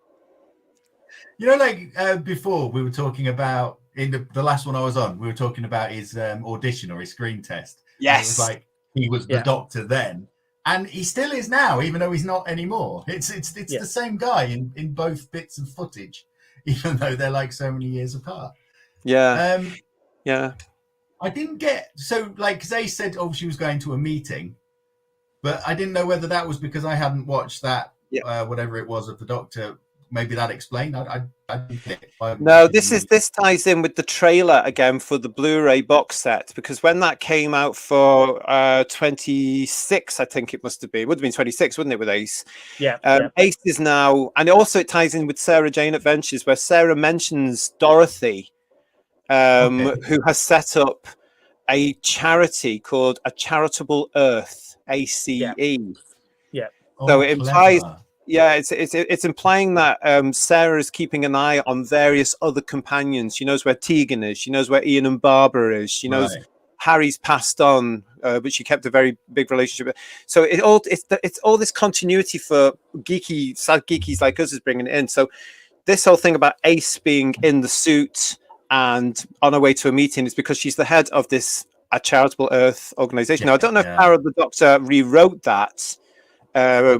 You know, like before we were talking about in the last one I was on, we were talking about his audition or his screen test.
Yes,
it was like he was the Doctor then, and he still is now, even though he's not anymore. It's the same guy in both bits of footage, even though they're like so many years apart.
Yeah. Yeah,
I didn't get because they said, "Oh, she was going to a meeting," but I didn't know whether that was because I hadn't watched that whatever it was of the Doctor. Maybe that explained. I didn't get it.
No, this ties in with the trailer again for the Blu-ray box set, because when that came out for 26, I think it must have been. It would have been 26, wouldn't it, with Ace?
Yeah.
Ace is now, and also it ties in with Sarah Jane Adventures, where Sarah mentions Dorothy. Who has set up a charity called A Charitable Earth, ACE.
Yeah.
So it implies, it's implying that Sarah is keeping an eye on various other companions. She knows where Tegan is. She knows where Ian and Barbara is. She knows Harry's passed on, but she kept a very big relationship. So it's all this continuity for sad geekies like us is bringing it in. So this whole thing about Ace being in the suit and on her way to a meeting is because she's the head of this a charitable Earth organization. Now, I don't know if
Yeah.
Harold the Doctor rewrote that,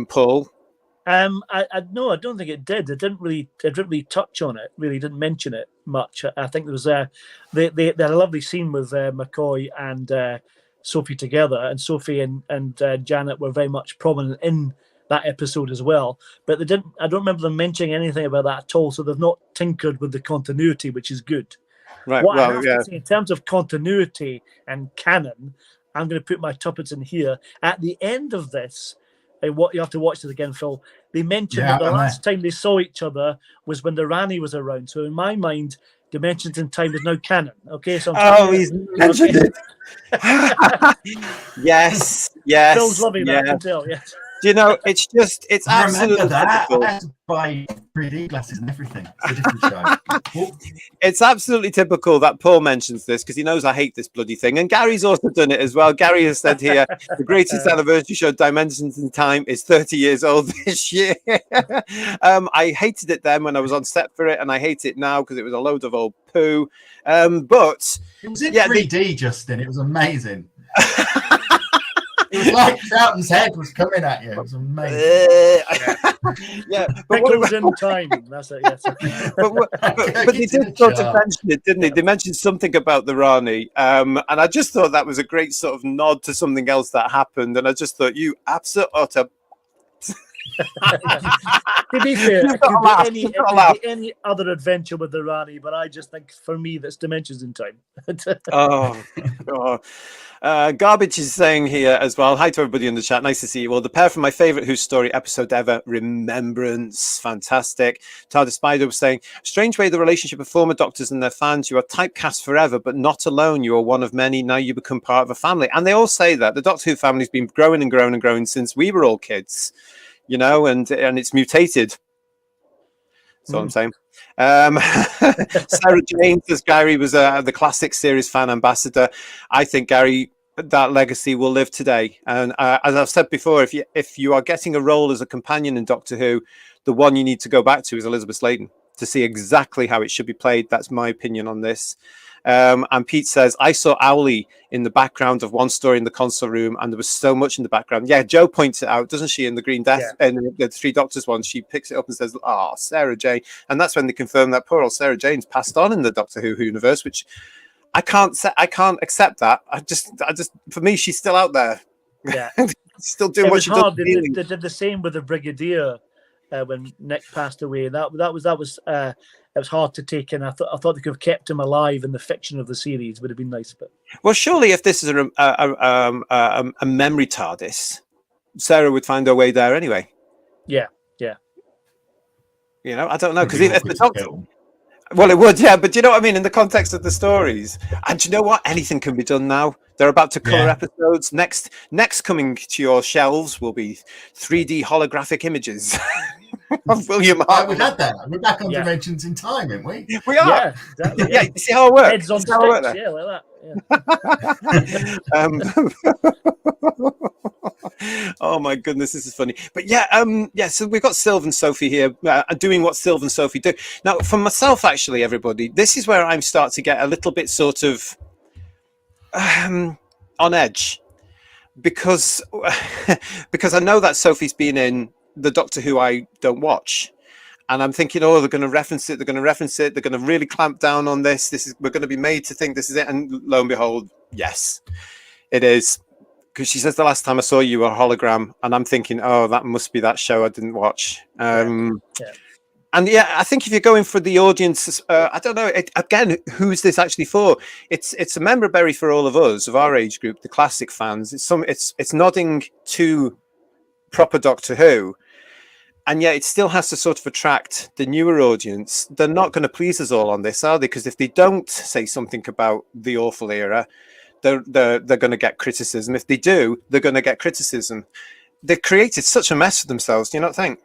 Paul.
I no, I don't think it did. It didn't really touch on it. Really didn't mention it much. I think there was they had a lovely scene with McCoy and Sophie together, and Sophie and Janet were very much prominent in that episode as well. But they didn't. I don't remember them mentioning anything about that at all. So they've not tinkered with the continuity, which is good.
Right.
What I
Well,
have
yeah.
to say in terms of continuity and canon, I'm going to put my tuppence in here. At the end of this, what you have to watch this again, Phil. They mentioned that the last time they saw each other was when the Rani was around. So in my mind, Dimensions in Time is now canon. Okay, so
he's mentioned it. Yes.
Phil's loving that. I can tell. Yes.
Do you know? It's
I
absolutely
remember that.
typical.
I had to buy 3D glasses and everything. It's a different show.
It's absolutely typical that Paul mentions this because he knows I hate this bloody thing. And Gary's also done it as well. Gary has said here the greatest anniversary show, Dimensions in Time, is 30 years old this year. I hated it then when I was on set for it, and I hate it now because it was a load of old poo. But
it was in 3D, Justin. It was amazing. It was like Troughton's head was coming at you. It was amazing.
Yeah,
Pickles in Time. That's it. Yes.
but they did sort of mention it, didn't they? They mentioned something about the Rani, and I just thought that was a great sort of nod to something else that happened. And I just thought, you absolute utter.
To be fair, it could be any other adventure with the Rani, but I just think for me that's Dimensions in Time.
Garbage is saying here as well. Hi to everybody in the chat. Nice to see you all. The pair from my favorite Who Story episode ever, Remembrance. Fantastic. Tardis Spider was saying, strange way the relationship of former doctors and their fans. You are typecast forever, but not alone. You are one of many. Now you become part of a family. And they all say that. The Doctor Who family's been growing and growing and growing since we were all kids. You know, and it's mutated. That's all I'm saying. Sarah Jane says Gary was the classic series fan ambassador. I think Gary, that legacy will live today. And as I've said before, if you are getting a role as a companion in Doctor Who, the one you need to go back to is Elizabeth Sladen to see exactly how it should be played. That's my opinion on this. And Pete says, I saw Owly in the background of one story in the console room, and there was so much in the background. Yeah, Jo points it out, doesn't she, in the Green Death and the Three Doctors one? She picks it up and says, Sarah Jane. And that's when they confirm that poor old Sarah Jane's passed on in the Doctor Who universe, which I can't accept that. I just for me, she's still out there.
Yeah.
Still doing what she does.
They did the same with the Brigadier when Nick passed away. That was it was hard to take in. I thought they could have kept him alive in the fiction of the series. Would have been nice, but
well, surely if this is a memory TARDIS, Sarah would find her way there anyway.
Yeah.
You know, I don't know because if the Doctor, well, it would, yeah. But do you know what I mean in the context of the stories? And do you know what? Anything can be done now. They're about to color episodes. Next coming to your shelves will be 3D holographic images. Of William Hart.
We had that. We're back on Dimensions in Time, aren't we?
We are.
Yeah, exactly,
yeah. You see how it works?
Heads on sticks, yeah, like
that. Oh my goodness, this is funny. But so we've got Sylv and Sophie here doing what Sylv and Sophie do. Now, for myself, actually, everybody, this is where I'm starting to get a little bit sort of on edge because I know that Sophie's been in the Doctor Who I don't watch, and I'm thinking, they're going to reference it. They're going to really clamp down on this. We're going to be made to think this is it. And lo and behold, yes, it is. Because she says the last time I saw you were a hologram, and I'm thinking, that must be that show I didn't watch. And I think if you're going for the audience, I don't know. Again, who's this actually for? It's a member berry for all of us of our age group, the classic fans. It's nodding to proper Doctor Who, and yet it still has to sort of attract the newer audience. They're not going to please us all on this, are they? Because if they don't say something about the awful era, they're going to get criticism. If they do, they're going to get criticism. They've created such a mess for themselves. Do you not think?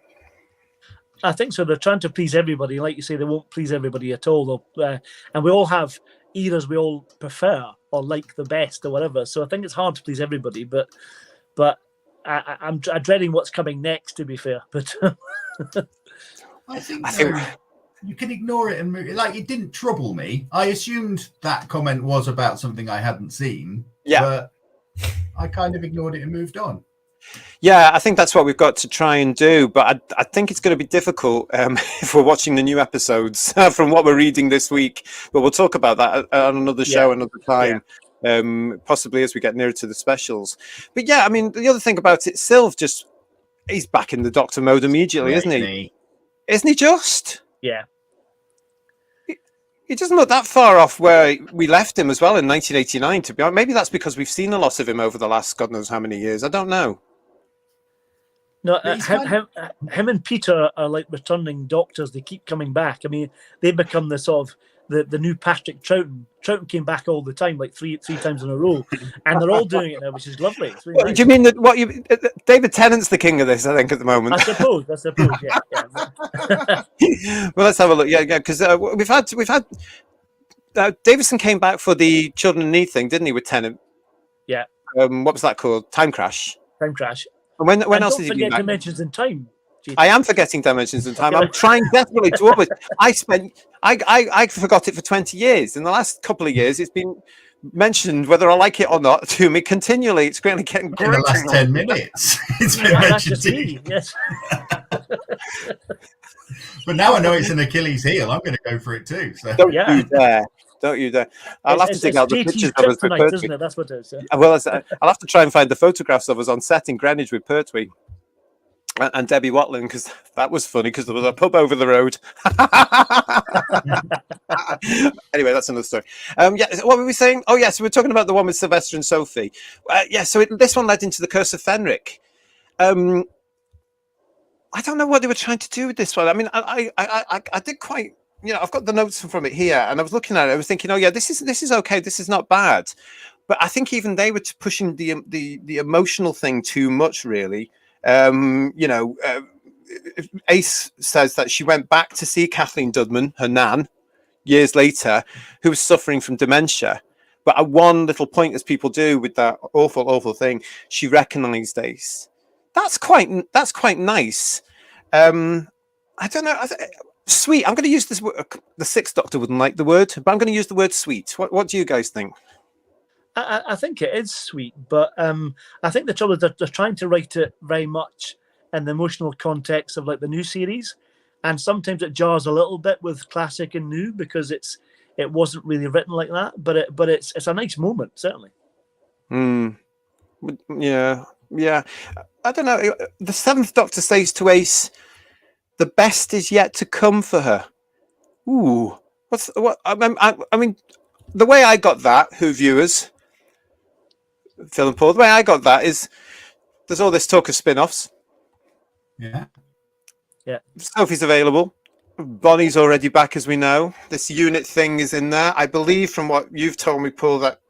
I think so. They're trying to please everybody. Like you say, they won't please everybody at all. And we all have eras we all prefer or like the best or whatever. So I think it's hard to please everybody. But I'm dreading what's coming next, to be fair. But
I think You can ignore it and move. Like, it didn't trouble me. I assumed that comment was about something I hadn't seen.
Yeah.
But I kind of ignored it and moved on.
Yeah, I think that's what we've got to try and do. But I think it's going to be difficult if we're watching the new episodes from what we're reading this week. But we'll talk about that on another show, another time, possibly as we get nearer to the specials. But yeah, I mean, the other thing about it, Sylve he's back in the Doctor mode immediately, isn't he? Isn't he just?
Yeah.
He doesn't look that far off where we left him as well in 1989, to be honest. Maybe that's because we've seen a lot of him over the last God knows how many years. I don't know.
No, him and Peter are like returning Doctors. They keep coming back. I mean, they become the sort of the new Patrick Troughton. Troughton came back all the time, like three times in a row, and they're all doing it now, which is lovely. It's really nice.
Do you mean that David Tennant's the king of this? I think at the moment.
I suppose. Yeah.
Well, let's have a look. Yeah, because we've had Davison came back for the Children in Need thing, didn't he, with Tennant?
Yeah.
What was that called? Time Crash.
Time Crash.
And when
and
else
don't
did he be
forget
back?
Dimensions in Time.
I am forgetting Dimensions in Time. I'm trying desperately to always. I forgot it for 20 years. In the last couple of years, it's been mentioned, whether I like it or not, to me continually. It's really getting great.
In the last 10 minutes, it's been mentioned to me.
Yes.
But now I know it's an Achilles heel. I'm going to go for it too. So.
Don't you dare. I'll have to dig out the pictures of us with
tonight, isn't it? That's what it is. Yeah.
Well, I'll have to try and find the photographs of us on set in Greenwich with Pertwee and Debbie Watling, because that was funny because there was a pub over the road. Anyway, that's another story. What were we saying? Oh, yeah, so we're talking about the one with Sylvester and Sophie. This one led into the Curse of Fenric. I don't know what they were trying to do with this one. I mean, I did quite. I've got the notes from it here, and I was looking at it. I was thinking, oh yeah, this is okay. This is not bad. But I think even they were pushing the emotional thing too much, really. Ace says that she went back to see Kathleen Dudman, her nan, years later, who was suffering from dementia. But at one little point, as people do with that awful, awful thing, she recognised Ace. That's quite nice. I don't know. Sweet. I'm going to use this word. The Sixth Doctor wouldn't like the word, but I'm going to use the word sweet. What do you guys think?
I think it is sweet, but I think the trouble is they're trying to write it very much in the emotional context of like the new series, and sometimes it jars a little bit with classic and new because it wasn't really written like that. But it's a nice moment, certainly.
Yeah. I don't know. The Seventh Doctor says to Ace, "The best is yet to come for her." Ooh, what? I mean, the way I got that, viewers, Phil and Paul, the way I got that is there's all this talk of spin-offs.
Yeah.
Sophie's available. Bonnie's already back, as we know. This unit thing is in there. I believe, from what you've told me, Paul, that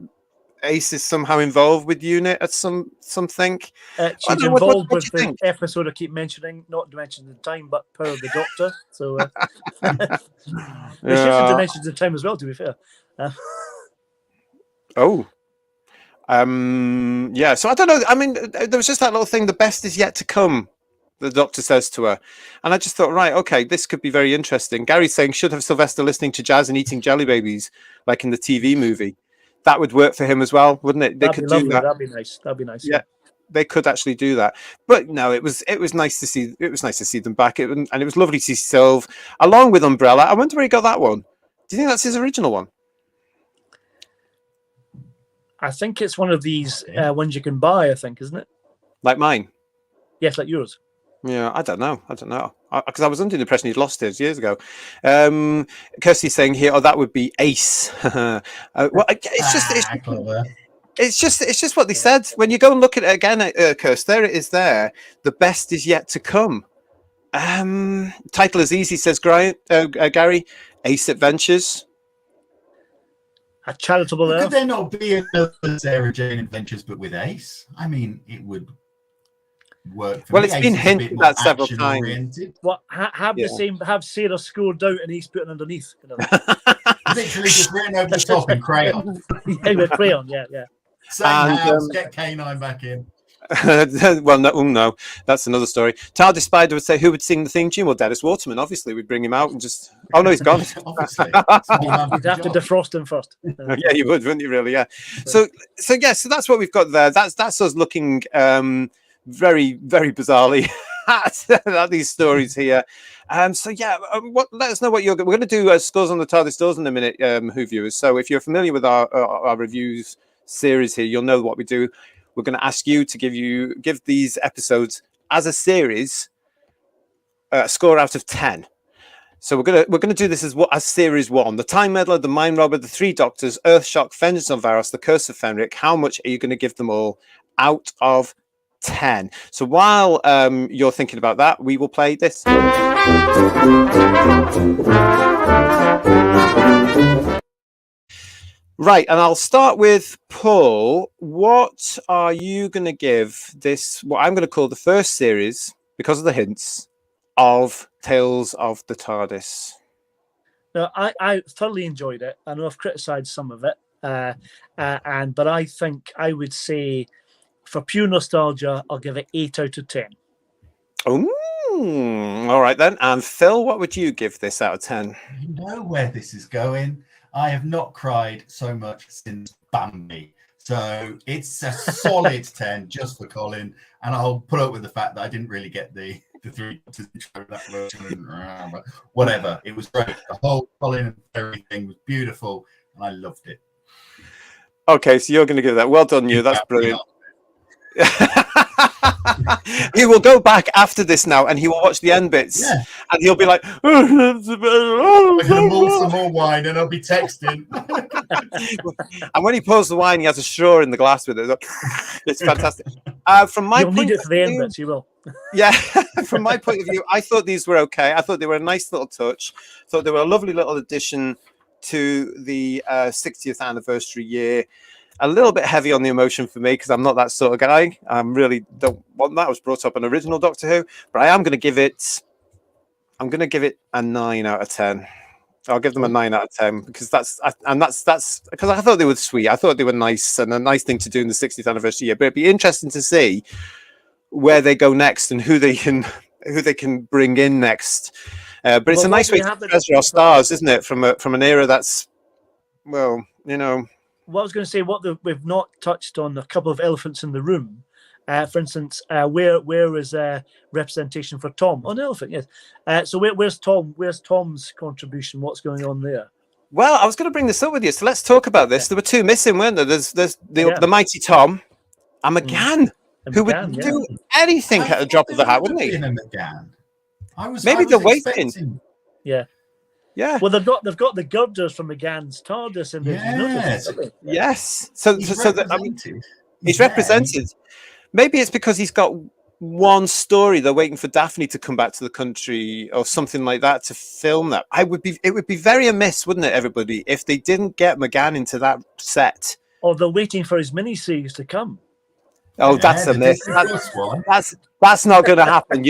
Ace is somehow involved with unit at something.
She's involved with the episode I keep mentioning, not Dimensions in Time, but Power of the Doctor. So there's shifting Dimensions in Time as well, to be fair.
So I don't know. I mean, there was just that little thing, the best is yet to come, the Doctor says to her. And I just thought, right, okay, this could be very interesting. Gary's saying, should have Sylvester listening to jazz and eating jelly babies, like in the TV movie. That would work for him as well, wouldn't it? They could do that.
That'd be nice.
Yeah, they could actually do that. But no, it was nice to see. It was nice to see them back, and it was lovely to see Sylve along with Umbrella. I wonder where he got that one. Do you think that's his original one?
I think it's one of these ones you can buy. I think, isn't it?
Like mine?
Yes, like yours.
Yeah, I don't know. Because I was under the impression he'd lost his years ago. Kirsty's saying here, that would be Ace. It's just what they said. When you go and look at it again, Kirsty, there it is there. The best is yet to come. Title is easy, says Gary. Ace Adventures.
A charitable
Could there not be another Sarah Jane Adventures, but with Ace? I mean, it would work. For me.
It's been hinted at several times.
What have Sarah scored out and Ace putting underneath?
Literally just written over the top in crayon.
With crayon, yeah.
Same house, get K9 back in.
Well, no, no, that's another story. Tardis Spider would say, who would sing the theme tune? Well, Dennis Waterman, obviously. We'd bring him out and just... Oh, no, he's gone.
Obviously. Small man for
You'd
the
have to
job.
defrost him first.
Yeah, you would, wouldn't you, really? Yeah. So that's what we've got there. That's us looking very, very bizarrely at these stories here. Let us know what we're going to do scores on the TARDIS doors in a minute, Who viewers. So if you're familiar with our reviews series here, you'll know what we do. We're going to ask you to give these episodes as a series a score out of 10. So we're gonna do this as series 1. The Time Meddler, the Mind Robber, the Three Doctors, Earthshock, Vengeance on Varos, the Curse of Fenric. How much are you going to give them all out of 10? So while you're thinking about that, we will play this. Right, and I'll start with Paul. What are you going to give this, what I'm going to call the first series, because of the hints, of Tales of the TARDIS?
No, I thoroughly enjoyed it. I know I've criticised some of it, but I think I would say, for pure nostalgia, I'll give it 8 out of 10.
Oh, all right then. And Phil, what would you give this out of 10?
You know where this is going. I have not cried so much since Bambi. So it's a solid 10 just for Colin. And I'll put up with the fact that I didn't really get the three that version. But whatever. It was great. The whole Colin and everything was beautiful. And I loved it.
Okay, so you're going to give that. Well done, you. That's brilliant. He will go back after this now and he will watch the end bits, and he'll be like,
I'm gonna mull some more wine and I'll be texting.
And when he pours the wine, he has a straw in the glass with it. It's fantastic. From my
You'll
point
need it for the end
view,
bits, you will.
Yeah, from my point of view, I thought these were okay. I thought they were a nice little touch. Thought they were a lovely little addition to the 60th anniversary year. A little bit heavy on the emotion for me because I'm not that sort of guy. I really don't want that. I was brought up on original Doctor Who, but I am going to give it. I'm going to give it a 9 out of 10. I'll give them a 9 out of 10 because that's because I thought they were sweet. I thought they were nice and a nice thing to do in the 60th anniversary year. But it'd be interesting to see where they go next and who they can bring in next. But it's a nice way to treasure our stars, isn't it? From an era that's, well, you know.
What I was going to say, we've not touched on a couple of elephants in the room. For instance, where is representation for Tom? On elephant, yes. So where's Tom? Where's Tom's contribution? What's going on there?
Well, I was going to bring this up with you, so let's talk about this. There were 2 missing, weren't there? There's the mighty Tom and McGann, who would do anything at a drop of the hat, wouldn't he?
McGann.
Maybe they're waiting.
Yeah. Yeah. Well, they've got the girders from McGann's TARDIS in the
Yes. So he's represented. Maybe it's because he's got one story. They're waiting for Daphne to come back to the country or something like that to film that. It would be very amiss, wouldn't it, everybody, if they didn't get McGann into that set.
Or they're waiting for his miniseries to come.
Oh, that's a myth. That's not going to happen.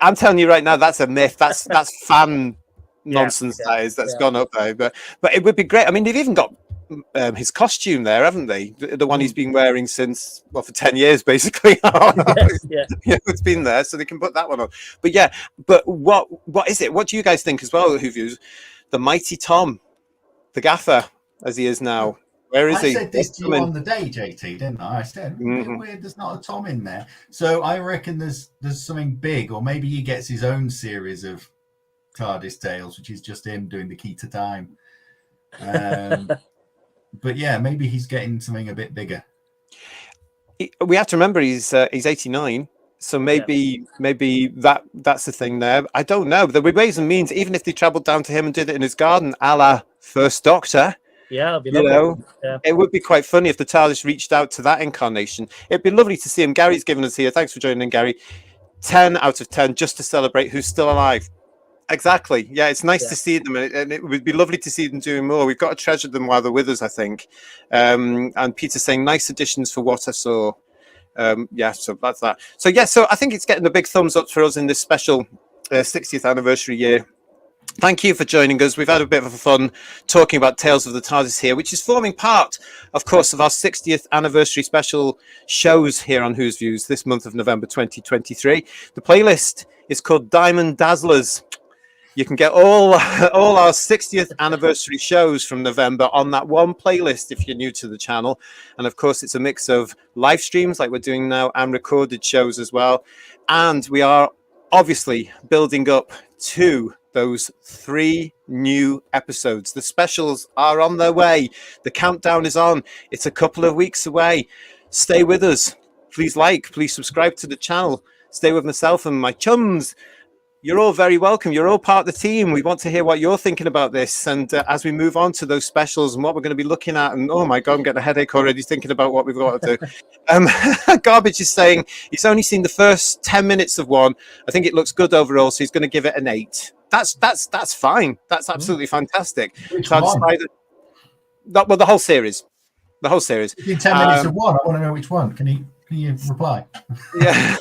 I'm telling you right now, that's a myth. That's fan nonsense. That's gone up there. But it would be great. I mean, they've even got his costume there, haven't they? The one he's been wearing since, well, for 10 years, basically. It's been there, so they can put that one on. But what is it? What do you guys think as well, Who views? The mighty Tom, the gaffer, as he is now. Where is he?
I said this to you on the day, JT, didn't I? I said, weird, there's not a Tom in there. So I reckon there's something big, or maybe he gets his own series of TARDIS tales, which is just him doing the key to time. But yeah, maybe he's getting something a bit bigger.
We have to remember he's 89, so maybe that's the thing there. I don't know. There were ways and means, even if they travelled down to him and did it in his garden, a la First Doctor.
Yeah,
it would be quite funny if the TARDIS reached out to that incarnation. It'd be lovely to see him. Gary's given us here. Thanks for joining in, Gary. 10 out of 10, just to celebrate who's still alive. Exactly. Yeah, it's nice to see them, and it would be lovely to see them doing more. We've got to treasure them while they're with us, I think. And Peter's saying nice additions for what I saw. So that's that. So I think it's getting a big thumbs up for us in this special 60th anniversary year. Thank you for joining us. We've had a bit of fun talking about Tales of the TARDIS here, which is forming part, of course, of our 60th anniversary special shows here on Who's Views this month of November 2023. The playlist is called Diamond Dazzlers. You can get all our 60th anniversary shows from November on that one playlist if you're new to the channel. And of course, it's a mix of live streams like we're doing now and recorded shows as well. And we are obviously building up to those 3 new episodes. The specials are on their way. The countdown is on. It's a couple of weeks away. Stay with us. Please please subscribe to the channel. Stay with myself and my chums. You're all very welcome. You're all part of the team. We want to hear what you're thinking about this. And as we move on to those specials and what we're going to be looking at, and oh my God, I'm getting a headache already thinking about what we've got to do. Garbage is saying he's only seen the first 10 minutes of one. I think it looks good overall, so he's going to give it an 8. That's fine. That's absolutely fantastic.
Which
So I
one?
decided well, the whole series. The whole series.
In 10 minutes of one, I want to know which one. Can you reply?
Yeah.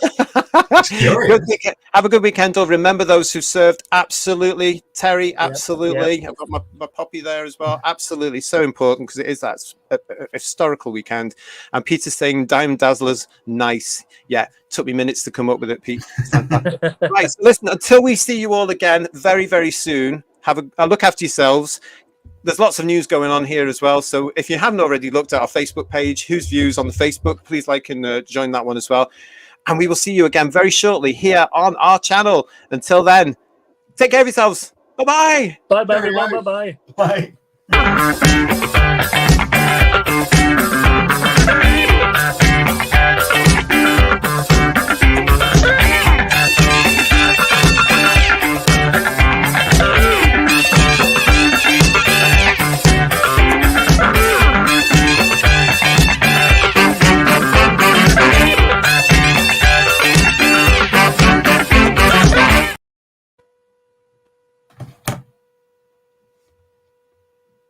Curious.
Have a good weekend. Remember those who served. Absolutely. Terry, absolutely.
Yep.
I've got my poppy there as well. Absolutely. So important because it is that a historical weekend. And Peter's saying Diamond Dazzlers, nice. Yeah, took me minutes to come up with it, Pete. Right, so listen, until we see you all again very, very soon, have a look after yourselves. There's lots of news going on here as well. So if you haven't already looked at our Facebook page, Who's Views on the Facebook, please like and join that one as well. And we will see you again very shortly here on our channel. Until then, take care of yourselves. Bye-bye.
Bye, everyone. Bye-bye.
Bye.